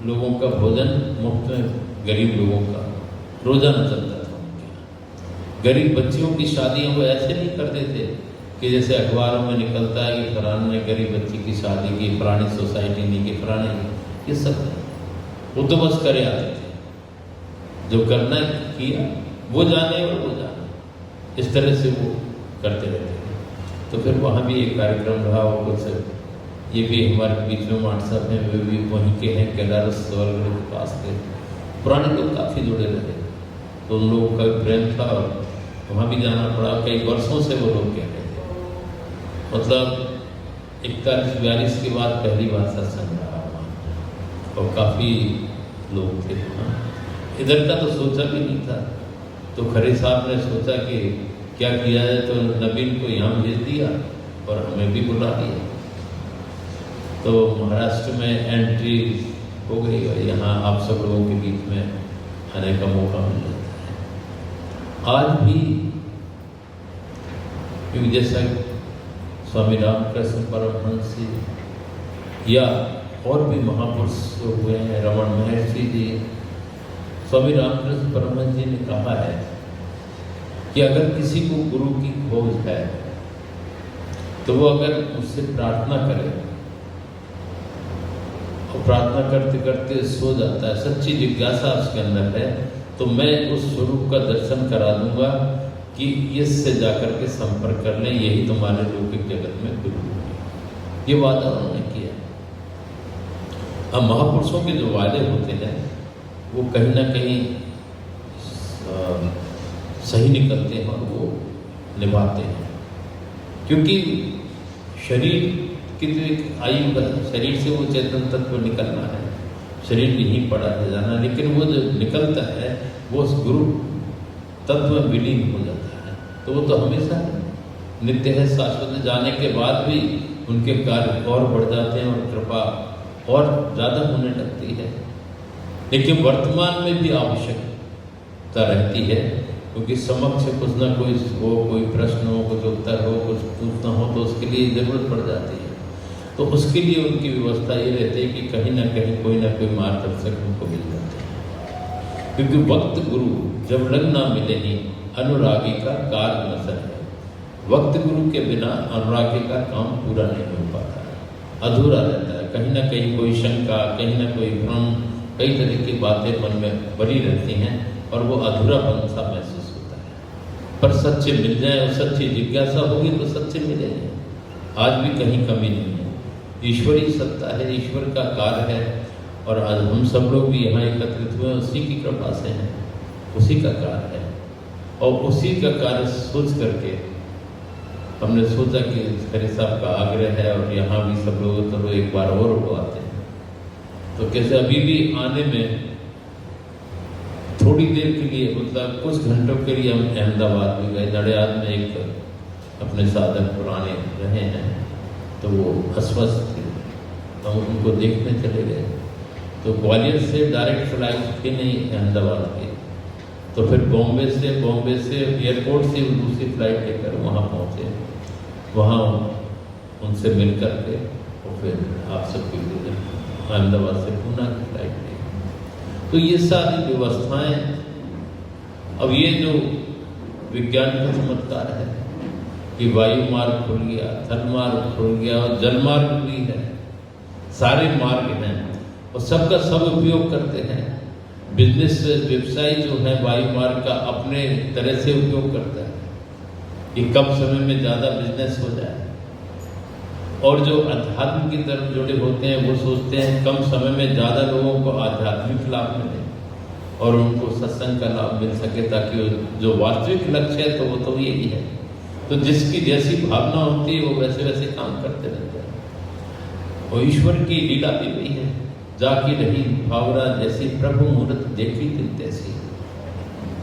लोगों का भोजन मुफ्त में गरीब लोगों का रोजाना चलता था उनके यहाँ। गरीब बच्चियों की शादियाँ वो ऐसे नहीं करते थे कि जैसे अखबारों में निकलता है कि फलाने ने गरीब बच्ची की शादी की, फलानी सोसाइटी नहीं की, फलाने, ये सब नहीं। वो तो बस करे आते थे, जो करना किया, वो जाने और वो जाने, इस तरह से वो करते रहते थे। तो फिर वहाँ भी एक कार्यक्रम रहा। और कुछ ये भी हमारे बीच में माट साहब हैं, वे भी वहीं के हैं, कैलाश सबरगढ़ के पास के। पुराने लोग काफ़ी जुड़े रहे, तो उन लोगों का प्रेम था और वहाँ भी जाना पड़ा। कई वर्षों से वो लोग कह रहे थे, मतलब 41-42 के बाद पहली बार सत्संग रहा वहाँ, और काफ़ी लोग थे वहाँ। इधर का तो सोचा भी नहीं था। तो खरे साहब ने सोचा कि क्या किया जाए, तो नवीन को यहाँ भेज दिया और हमें भी बुला लिया। तो महाराष्ट्र में एंट्री हो गई और यहाँ आप सब लोगों के बीच में आने का मौका मिल जाता है। आज भी क्योंकि जैसा स्वामी रामकृष्ण परमहंस जी या और भी महापुरुष हुए हैं, रमन महर्षि जी, स्वामी रामकृष्ण परमहंस जी ने कहा है कि अगर किसी को गुरु की खोज है तो वो अगर उससे प्रार्थना करे और प्रार्थना करते करते सो जाता है, सच्ची जिज्ञासा उसके अंदर है, तो मैं उस स्वरूप का दर्शन करा दूंगा कि इससे जाकर के संपर्क कर लें, यही तुम्हारे लौकिक जगत में गुरु है। ये वादा उन्होंने किया। अब महापुरुषों के जो वादे होते हैं वो कहीं ना कहीं सही निकलते हैं और वो निभाते हैं। क्योंकि शरीर की तो एक आयु है, शरीर से वो चेतन तत्व निकलना है, शरीर यहीं पड़ा है जाना, लेकिन वो जो निकलता है वो उस गुरु तत्व में विलीन हो जाता है। तो वो तो हमेशा नित्य है, शाश्वत। जाने के बाद भी उनके कार्य और बढ़ जाते हैं और कृपा और ज़्यादा होने लगती है। लेकिन वर्तमान में भी आवश्यकता रहती है, क्योंकि समक्ष कुछ ना कोई हो, कोई प्रश्न हो, कुछ उत्तर हो, कुछ पूछना हो, तो उसके लिए ज़रूरत पड़ जाती है। तो उसके लिए उनकी व्यवस्था ये रहती है कि कहीं ना कहीं कोई ना कोई मार्गदर्शक उनको मिल जाते हैं। क्योंकि वक्त गुरु जब लग ना मिले ही अनुरागी का कार्य न सके। वक्त गुरु के बिना अनुरागी का काम पूरा नहीं हो पाता, अधूरा रहता है। कहीं ना कहीं कोई शंका, कहीं ना कोई भ्रम, कई तरह की बातें मन में बनी रहती हैं और वो अधूरापन सा महसूस होता है। पर सच्चे मिल जाए और सच्ची जिज्ञासा होगी तो सच्चे मिलेंगे। आज भी कहीं कमी नहीं है, ईश्वरी सत्ता है, ईश्वर का कार्य है। और आज हम सब लोग भी यहाँ एकत्रित हुए उसी की कृपा से हैं, उसी का कार्य है। और उसी का कार्य सोच करके हमने सोचा कि खरे साहब का आग्रह है और यहाँ भी सब लोग तो एक बार और वो आते हैं, तो कैसे अभी भी आने में थोड़ी देर के लिए, मतलब कुछ घंटों के लिए हम अहमदाबाद भी गए। नडियाद में एक अपने साधक पुराने रहे हैं, तो वो अस्वस्थ थे, तो हम उनको देखने चले गए। तो ग्वालियर से डायरेक्ट फ्लाइट थी नहीं अहमदाबाद की, तो फिर बॉम्बे से एयरपोर्ट से दूसरी फ्लाइट लेकर वहाँ पहुँचे। वहाँ उनसे मिल कर के और फिर आप सबके अहमदाबाद से पूना की फ्लाइट ली। तो ये सारी व्यवस्थाएं, अब ये जो विज्ञान का चमत्कार है कि वायु मार्ग खुल गया, थल मार्ग खुल गया और जल मार्ग भी है, सारे मार्ग हैं और सबका सब उपयोग करते हैं। बिजनेस व्यवसाय जो है वायु मार्ग का अपने तरह से उपयोग करता है कि कम समय में ज़्यादा बिजनेस हो जाए, और जो अध्यात्म की तरफ जुड़े होते हैं वो सोचते हैं कम समय में ज़्यादा लोगों को आध्यात्मिक लाभ मिले और उनको सत्संग का लाभ मिल सके, ताकि जो वास्तविक लक्ष्य है तो वो तो यही है। तो जिसकी जैसी भावना होती है वो वैसे वैसे काम करते रहते हैं। और ईश्वर की लीला भी वही है, जाकी रही भावना जैसी प्रभु मूर्त देखी दिल तैसी।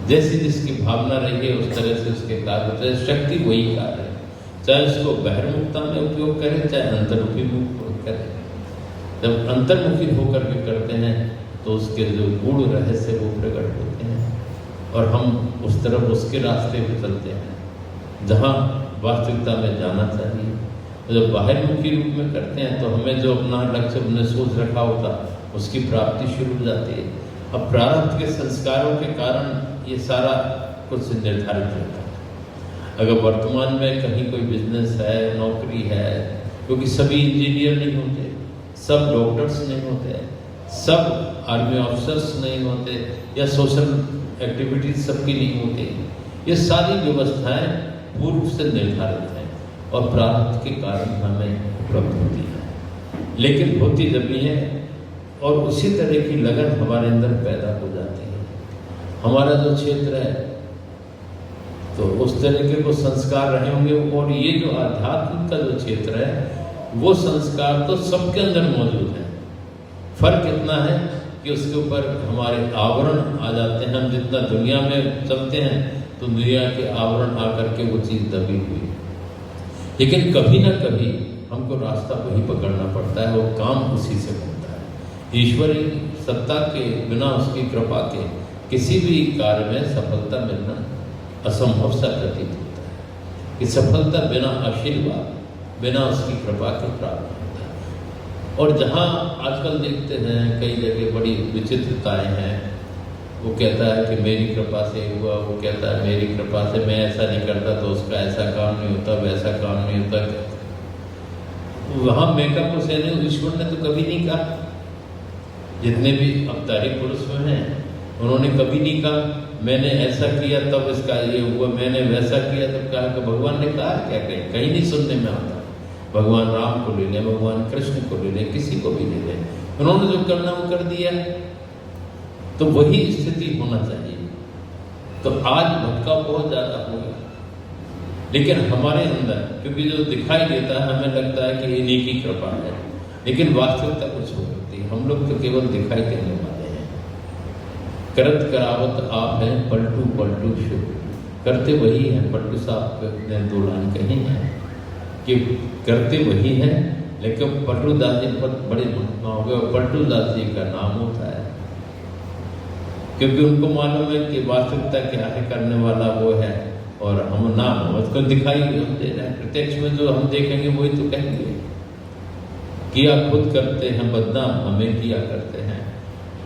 जैसी जिसकी भावना रही है उस तरह से उसके कार्य होते हैं। शक्ति वही कार्य है, चाहे उसको बहिर्मुखता में उपयोग करें चाहे अंतर्मुखी उपयोग करें। जब अंतर्मुखी होकर के करते हैं तो उसके जो गूढ़ रहस्य वो प्रकट होते हैं और हम उस तरफ उसके रास्ते पे चलते हैं जहाँ वास्तविकता में जाना चाहिए। जब बाहरमुखी रूप में करते हैं तो हमें जो अपना लक्ष्य हमने सोच रखा होता उसकी प्राप्ति शुरू हो जाती है। अब प्रारब्ध के संस्कारों के कारण ये सारा कुछ निर्धारित रहता है। अगर वर्तमान में कहीं कोई बिजनेस है, नौकरी है, क्योंकि सभी इंजीनियर नहीं होते, सब डॉक्टर्स नहीं होते, सब आर्मी ऑफिसर्स नहीं होते, या सोशल एक्टिविटीज सबकी नहीं होती। ये सारी व्यवस्थाएं पूर्व से निर्धारित हैं और प्रारब्ध के कारण हमें उपलब्ध होती है। लेकिन होती जब भी है और उसी तरह की लगन हमारे अंदर पैदा हो जाती है। हमारा जो क्षेत्र है तो उस तरह के वो संस्कार रहे होंगे, और ये जो आध्यात्म का जो क्षेत्र है वो संस्कार तो सबके अंदर मौजूद है। फर्क इतना है कि उसके ऊपर हमारे आवरण आ जाते हैं। हम जितना दुनिया में चलते हैं तो दुनिया के आवरण आकर के वो चीज़ दबी हुई, लेकिन कभी ना कभी हमको रास्ता वही पकड़ना पड़ता है, वो काम उसी से होता है। ईश्वरी सत्ता के बिना, उसकी कृपा के किसी भी कार्य में सफलता मिलना असंभव सा प्रतीत होता है कि सफलता बिना आशीर्वाद, बिना उसकी कृपा के प्राप्त होता है। और जहाँ आजकल देखते हैं कई जगह बड़ी विचित्रताएं हैं, वो कहता है कि मेरी कृपा से हुआ, वो कहता है मेरी कृपा से, मैं ऐसा नहीं करता तो उसका ऐसा काम नहीं होता, वैसा काम नहीं होता। वहाँ मेकअप हुसैन ईश्वर ने तो कभी नहीं कहा, जितने भी अवतारिक पुरुष हैं उन्होंने कभी नहीं कहा मैंने ऐसा किया तब इसका ये हुआ, मैंने वैसा किया तब कहा कि भगवान ने कहा क्या कहीं नहीं सुनने में आता। भगवान राम को ले लें, भगवान कृष्ण को ले लें, किसी को भी ले लें, उन्होंने जो करना वो कर दिया। तो वही स्थिति होना चाहिए। तो आज भटकाव बहुत ज़्यादा हो गया, लेकिन हमारे अंदर क्योंकि जो दिखाई देता है हमें लगता है कि इन्हीं की कृपा है, लेकिन वास्तविकता कुछ हो सकती है। हम लोग तो केवल दिखाई देने वाले हैं। करत करावत आप हैं पलटू पलटू शुभ, करते वही हैं। पलटू साहब ने 2 लाइन कही हैं कि करते वही हैं, लेकिन पलटू दास जी पर बड़ी महात्मा हो गए और पलटू दास जी का नाम होता है क्योंकि उनको मालूम है कि वास्तविकता क्या है, करने वाला वो है और हम नाम उसको दिखाई हम दे रहे हैं। प्रत्यक्ष में जो हम देखेंगे वही तो कहेंगे। किया खुद करते हैं बदनाम, हमें किया करते हैं।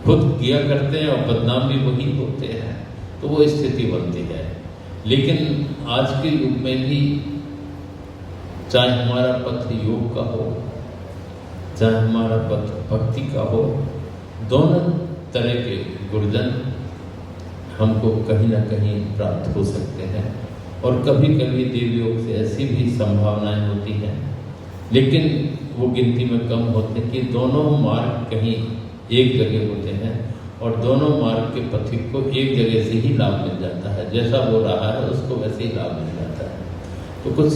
खुद किया करते हैं और बदनाम भी वही होते हैं, तो वो स्थिति बनती है। लेकिन आज के युग में भी चाहे हमारा पथ योग का हो, चाहे हमारा पथ भक्ति का हो, दोनों तरह के गुरुजन हमको कहीं ना कहीं प्राप्त हो सकते हैं। और कभी कभी देवयोग से ऐसी भी संभावनाएं होती हैं, लेकिन वो गिनती में कम होते हैं कि दोनों मार्ग कहीं एक जगह होते हैं और दोनों मार्ग के पथिक को एक जगह से ही लाभ मिल जाता है। जैसा वो रहा है उसको वैसे ही लाभ मिल जाता है। तो कुछ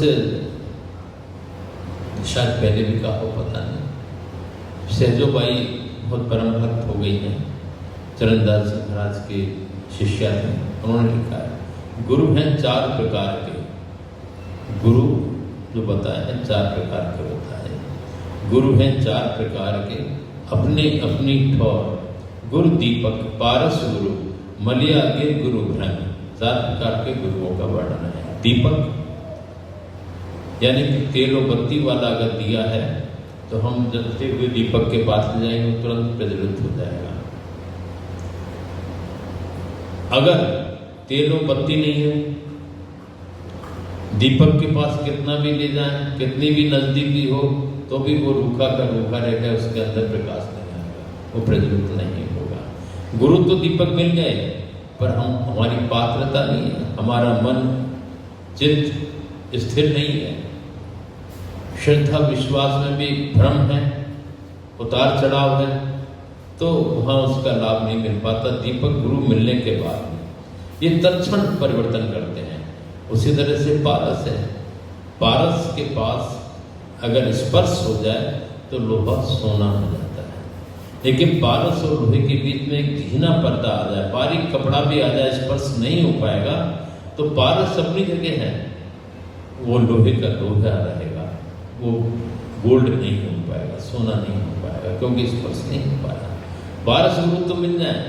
शायद पहले भी कहा हो, पता नहीं। सहजोबाई बहुत परम भक्त हो गई हैं, चरणदास जी महाराज के शिष्या हैं। उन्होंने लिखा है गुरु हैं 4 प्रकार के। गुरु जो बताए हैं 4 प्रकार के होता है। गुरु हैं 4 प्रकार के, अपने अपनी ठौर, गुरु दीपक पारस गुरु, मलिया गिर गुरु भ्रम। 4 प्रकार के गुरुओं का वर्णन है। दीपक यानी कि तेल और बत्ती वाला अगर दिया है तो हम जलते हुए दीपक के पास ले जाएंगे तुरंत प्रज्वलित हो जाएगा। अगर तेल और बत्ती नहीं है, दीपक के पास कितना भी ले जाएं, कितनी भी नजदीकी हो, तो भी वो रूखा का रूखा रहेगा, उसके अंदर प्रकाश नहीं आएगा, वो प्रज्वलित नहीं होगा। गुरु तो दीपक मिल गए, पर हमारी पात्रता नहीं है, हमारा मन चित्त स्थिर नहीं है, श्रद्धा विश्वास में भी भ्रम है, उतार चढ़ाव है, तो वहाँ उसका लाभ नहीं मिल पाता। दीपक गुरु मिलने के बाद ये तत्क्षण परिवर्तन करते हैं। उसी तरह से पारस है, पारस के पास अगर स्पर्श हो जाए तो लोहा सोना हो जाता है, लेकिन पारस और लोहे के बीच में एक घिना पर्दा आ जाए, बारीक कपड़ा भी आ जाए, स्पर्श नहीं हो पाएगा, तो पारस अपनी जगह है, वो लोहे का लोहा रहेगा, वो गोल्ड नहीं हो पाएगा, सोना नहीं हो पाएगा, क्योंकि स्पर्श नहीं हो पाएगा। पारस गुरु तो मिल जाए,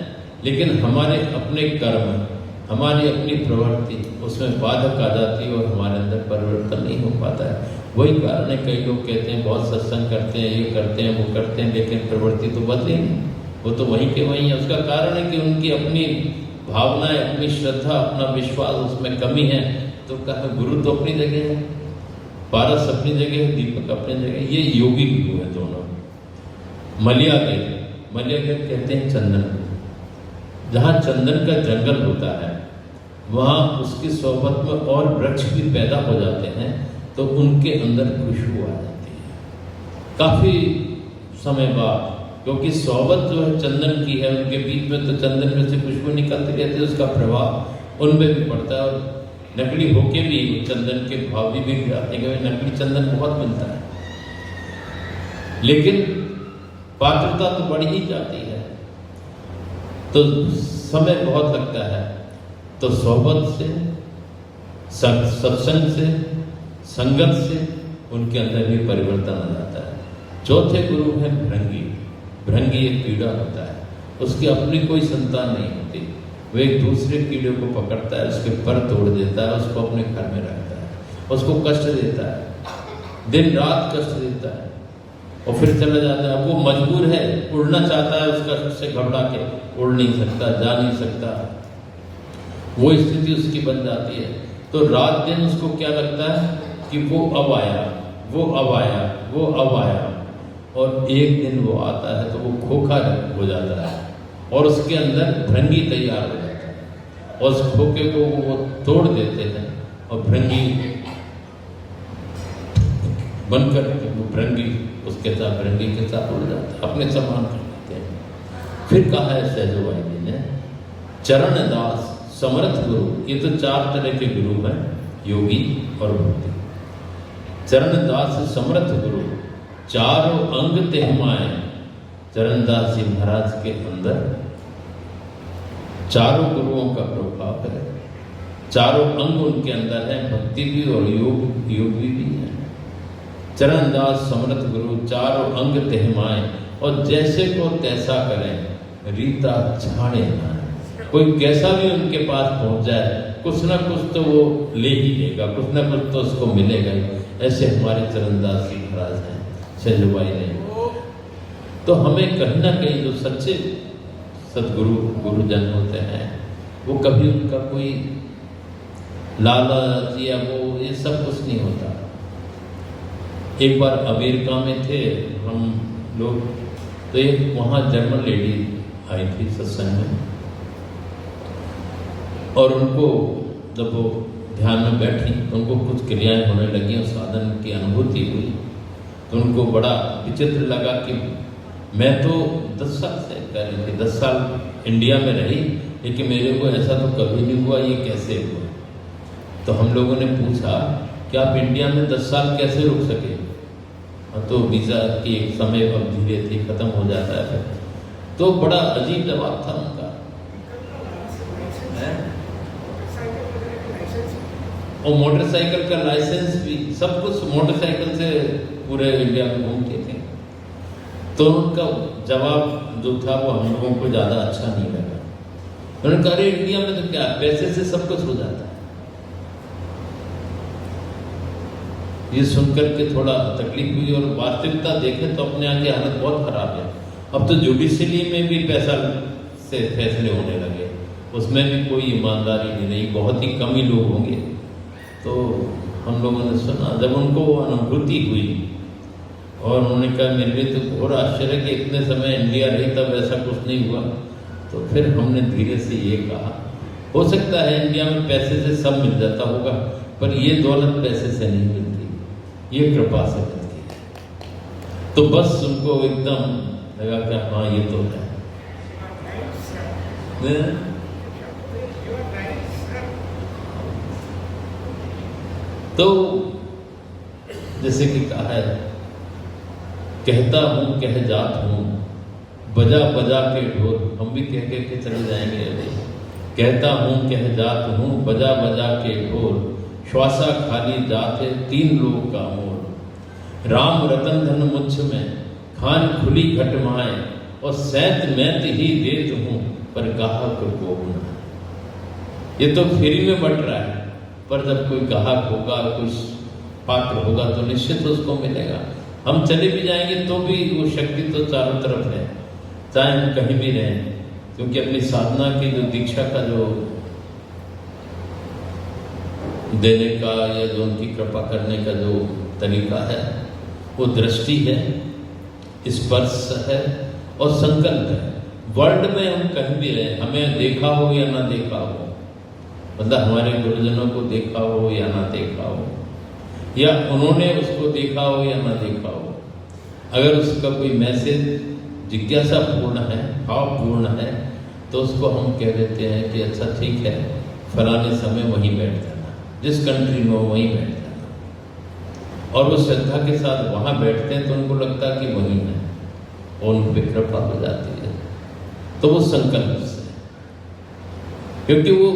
लेकिन हमारे अपने कर्म, हमारी अपनी प्रवृत्ति उसमें बाधक आ जाती है और हमारे अंदर परिवर्तन नहीं हो पाता है। वही कारण है, कई लोग कहते हैं बहुत सत्संग करते हैं, ये करते हैं, वो करते हैं, लेकिन प्रवृत्ति तो बदली नहीं, वो तो वहीं के वहीं है। उसका कारण है कि उनकी अपनी भावनाएं, अपनी श्रद्धा, अपना विश्वास, उसमें कमी है। तो कहा गुरु तो अपनी जगह है, पारस अपनी जगह है, दीपक अपनी जगह। ये योगी गुरु है दोनों। मलियागढ़ कहते हैं चंदन को, जहाँ चंदन का जंगल होता है वहाँ उसकी सोबत में और वृक्ष भी पैदा हो जाते हैं, तो उनके अंदर खुशबू आ जाती है काफी समय बाद, क्योंकि सोबत जो है चंदन की है, उनके बीच में तो चंदन में से खुशबू निकलती रहती है, उसका प्रभाव उनमें भी पड़ता है। और नकली होके भी चंदन के भाव भी बिक जाते हैं, नकली चंदन बहुत मिलता है, लेकिन पात्रता तो बढ़ ही जाती है, तो समय बहुत लगता है। तो सोबत से, सत्संग से, संगत से उनके अंदर भी परिवर्तन आ जाता है। चौथे गुरु है भृंगी। भृंगी एक कीड़ा होता है, उसकी अपनी कोई संतान नहीं होती, वो एक दूसरे कीड़े को पकड़ता है, उसके पर तोड़ देता है, उसको अपने घर में रखता है, उसको कष्ट देता है, दिन रात कष्ट देता है और फिर चला जाता है। वो मजबूर है, उड़ना चाहता है, उसका से घबरा के उड़ नहीं सकता, जा नहीं सकता, वो स्थिति उसकी बन जाती है। तो रात दिन उसको क्या लगता है कि वो अब आया, वो अब आया, वो अब आया, और एक दिन वो आता है तो वो खोखा हो जाता है और उसके अंदर भृंगी तैयार हो जाता है, और उस खोखे को वो तोड़ देते हैं और भृंगी बनकर वो भृंगी उसके साथ, भृंगी के साथ उड़ जाता है, अपने समान कर देते हैं। फिर कहा है सहजोबाई जी ने, चरण दास समर्थ गुरु। ये तो चार तरह के गुरु हैं, योगी और भक्ति। चरण दास समर्थ गुरु, चारों अंग तेहमाए। चरणदास जी महाराज के अंदर चारों गुरुओं का प्रभाव है, चारों अंग उनके अंदर है, भक्ति भी और योग भी है। चरणदास समर्थ गुरु, चारों अंग तेहमाए, और जैसे को तैसा करें, रीता छाड़े ना। कोई कैसा भी उनके पास पहुंच जाए, कुछ ना कुछ तो वो ले ही लेगा, कुछ ना कुछ तो उसको मिलेगा। ऐसे हमारे चरणदास जी महाराज हैं, सहजोबाई ने। तो हमें कहीं ना कहीं जो सच्चे सदगुरु गुरुजन होते हैं, वो कभी उनका कोई लालच या वो ये सब कुछ नहीं होता। एक बार अमेरिका में थे हम लोग, तो एक वहाँ जर्मन लेडी आई थी सत्संग में, और उनको जब वो ध्यान में बैठी तो उनको कुछ क्रियाएं होने लगी और साधन की अनुभूति हुई, तो उनको बड़ा विचित्र लगा कि मैं तो 10 साल से कह रही थी, 10 साल इंडिया में रही, लेकिन मेरे को ऐसा तो कभी नहीं हुआ, ये कैसे हुआ। तो हम लोगों ने पूछा कि आप इंडिया में 10 साल कैसे रुक सके। तो वीज़ा की एक समय अवधि थी, खत्म हो जाता है। तो बड़ा अजीब जवाब था उनका। और मोटरसाइकिल का लाइसेंस भी, सब कुछ मोटरसाइकिल से पूरे इंडिया में घूमते थे। तो उनका जवाब जो था वो हम लोगों को ज़्यादा अच्छा नहीं लगा। उन्होंने कहा, अरे इंडिया में तो क्या, पैसे से सब कुछ हो जाता है। ये सुनकर के थोड़ा तकलीफ हुई, और वास्तविकता देखें तो अपने आगे हालत बहुत खराब है। अब तो जुडिशरी में भी पैसा से फैसले होने लगे, उसमें भी कोई ईमानदारी नहीं रही, बहुत ही कम ही लोग होंगे। तो हम लोगों ने सुना, जब उनको अनुभूति हुई और उन्होंने कहा, मेरे लिए तो घोर आश्चर्य कि इतने समय इंडिया रही तब ऐसा कुछ नहीं हुआ। तो फिर हमने धीरे से ये कहा, हो सकता है इंडिया में पैसे से सब मिल जाता होगा, पर ये दौलत पैसे से नहीं मिलती, ये कृपा से मिलती है। तो बस उनको एकदम लगा कि हाँ ये तो है। तो जैसे कि कहा है, कहता हूँ कह जात हूँ बजा बजा के ढोल, हम भी कह के चले जाएंगे अभी। कहता हूँ कह जात हूँ बजा बजा के ढोल, श्वासा खाली जाते तीन लोग का मोल। राम रतन धन मुझ में खान खुली घटमाए, और सैत मैत ही देत हूँ पर गाहक को न। ये तो फ्री में बट रहा है, पर जब कोई गाहक होगा, कुछ पात्र होगा तो निश्चित उसको मिलेगा। हम चले भी जाएंगे तो भी वो शक्ति तो चारों तरफ है, चाहे हम कहीं भी रहें, क्योंकि अपनी साधना की जो दीक्षा का जो देने का या जो उनकी कृपा करने का जो तरीका है, वो दृष्टि है, स्पर्श है और संकल्प है। वर्ल्ड में हम कहीं भी रहें, हमें देखा हो या ना देखा हो, मतलब हमारे गुरुजनों को देखा हो या ना देखा हो, या उन्होंने उसको देखा हो या ना देखा हो, अगर उसका कोई मैसेज जिज्ञासा पूर्ण है, भावपूर्ण है, तो उसको हम कह देते हैं कि अच्छा ठीक है, फलाने समय वहीं बैठ जाना, जिस कंट्री में हो वहीं बैठ जाना। और वो श्रद्धा के साथ वहाँ बैठते हैं तो उनको लगता है कि वहीं है, और उन पर कृपा हो जाती है। तो वो संकल्प से, क्योंकि वो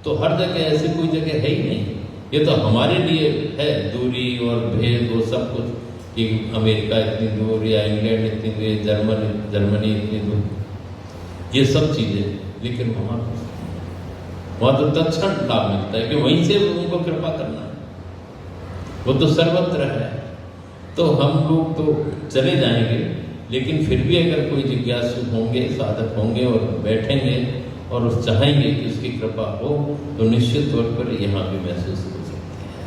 तो हर जगह ऐसी कोई जगह है ही नहीं, ये तो हमारे लिए है दूरी और भेद वो सब कुछ, कि अमेरिका इतनी दूर या इंग्लैंड इतनी दूर, जर्मनी इतनी दूर, ये सब चीज़ें। लेकिन वहाँ तो तत्क्षण लाभ मिलता है कि वहीं से उनको कृपा करना है, वो तो सर्वत्र है। तो हम लोग तो चले जाएंगे, लेकिन फिर भी अगर कोई जिज्ञासु होंगे, साधक होंगे और बैठेंगे और उस चाहेंगे कि उसकी कृपा हो, तो निश्चित तौर पर यहाँ भी महसूस हो सकती है।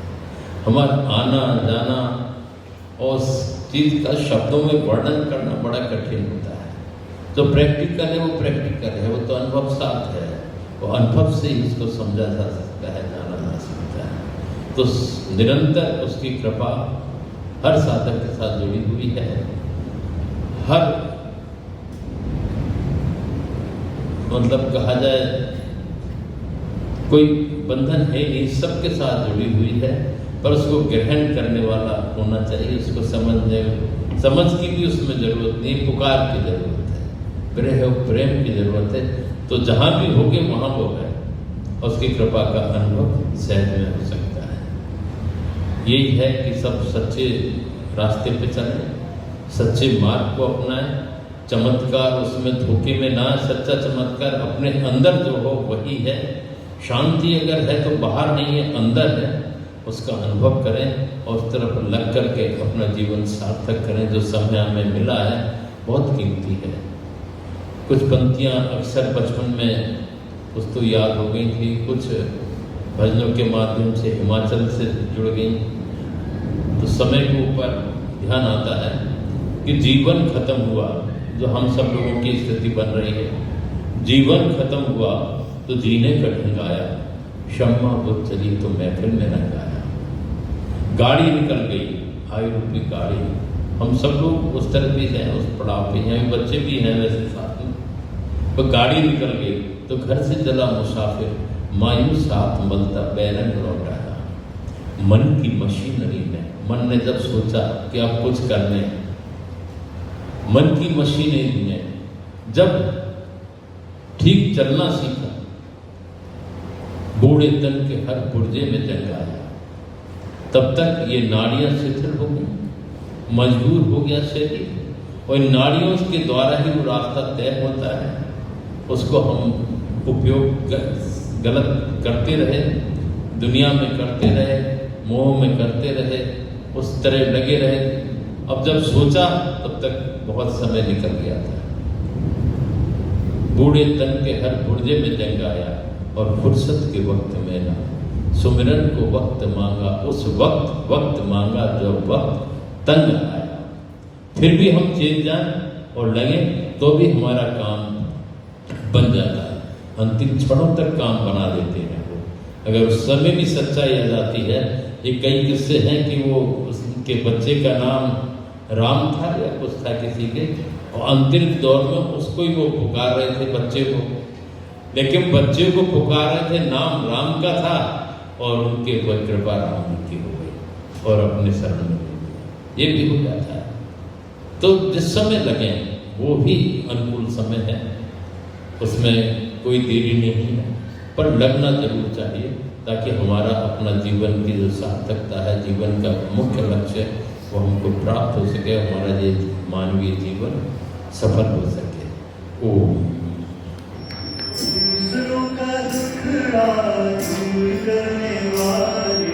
हमारा आना जाना और चीज़ का शब्दों में वर्णन करना बड़ा कठिन होता है। जो प्रैक्टिकल है वो प्रैक्टिकल है, वो तो अनुभव साथ है, वो अनुभव से ही उसको समझा जा सकता है, जाना जा सकता है। तो निरंतर उसकी कृपा हर साधक के साथ जुड़ी हुई है, हर मतलब कहा जाए कोई बंधन है नहीं, सबके साथ जुड़ी हुई है, पर उसको ग्रहण करने वाला होना चाहिए, उसको समझ की भी उसमें जरूरत नहीं, पुकार की जरूरत है, प्रेम और प्रेम की जरूरत है। तो जहाँ भी होगे वहाँ वो है, और उसकी कृपा का अनुभव सहज में हो सकता है। यही है कि सब सच्चे रास्ते पे चलें, सच्चे मार्ग को अपनाएं, चमत्कार उसमें धोखे में ना, सच्चा चमत्कार अपने अंदर जो हो वही है। शांति अगर है तो बाहर नहीं है, अंदर है, उसका अनुभव करें और उस तरफ लग करके अपना जीवन सार्थक करें। जो समय हमें मिला है बहुत कीमती है। कुछ पंक्तियाँ अक्सर बचपन में कुछ तो याद हो गई थी, कुछ भजनों के माध्यम से हिमाचल से जुड़ गई, तो समय के ऊपर ध्यान आता है कि जीवन खत्म हुआ, जो हम सब लोगों की स्थिति बन रही है। जीवन खत्म हुआ तो जीने का ढंग आया, शम्मा बुद्ध चली तो महफिल में रंग आया। गाड़ी निकल गई, आयु रूपी गाड़ी, हम सब लोग उस तरह भी हैं, उस पड़ाव पे हैं, बच्चे भी हैं वैसे साथ में। वो गाड़ी निकल गई तो घर से चला मुसाफिर, मायूस हाथ मलता बैरंग लौट आया। मन की मशीनरी में, मन ने जब सोचा कि अब कुछ करने, मन की मशीनरी ने जब ठीक चलना सीखा, बूढ़े तन के हर पुर्जे में जंग आया। तब तक ये नाड़ियां शिथिल हो गई, मजबूर हो गया शरीर, और इन नाड़ियों के द्वारा ही वो रास्ता तय होता है। उसको हम उपयोग गलत करते रहे, दुनिया में करते रहे, मोह में करते रहे, उस तरह लगे रहे। अब जब सोचा तब तक बहुत समय निकल गया था। बूढ़े तन के हर पुर्जे में जंग आया, और फुर्सत के वक्त में ना सुमिरन को वक्त मांगा, उस वक्त मांगा जब वक्त तंग आया। फिर भी हम चेत जाएं और लगे तो भी हमारा काम बन जाता है, अंतिम क्षणों तक काम बना देते हैं वो। अगर उस समय भी सच्चाई आ जाती है, ये कई किस्से हैं कि वो उसके बच्चे का नाम राम था या कुछ था किसी के, और अंतिम दौर में उसको ही वो पुकार रहे थे बच्चे को, लेकिन बच्चे को पुकार रहे थे, नाम राम का था, और उनके ऊपर कृपा राम की हो गई और अपने शरण में ये भी हो जाता है। तो जिस समय लगे वो भी अनुकूल समय है, उसमें कोई देरी नहीं है, पर लगना जरूर चाहिए ताकि हमारा अपना जीवन की जो सार्थकता है, जीवन का मुख्य लक्ष्य है, वो हमको प्राप्त हो सके, हमारा ये मानवीय जीवन सफल हो सके। ओम। दूसरों का दुखड़ा दूर करने वाले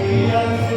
किया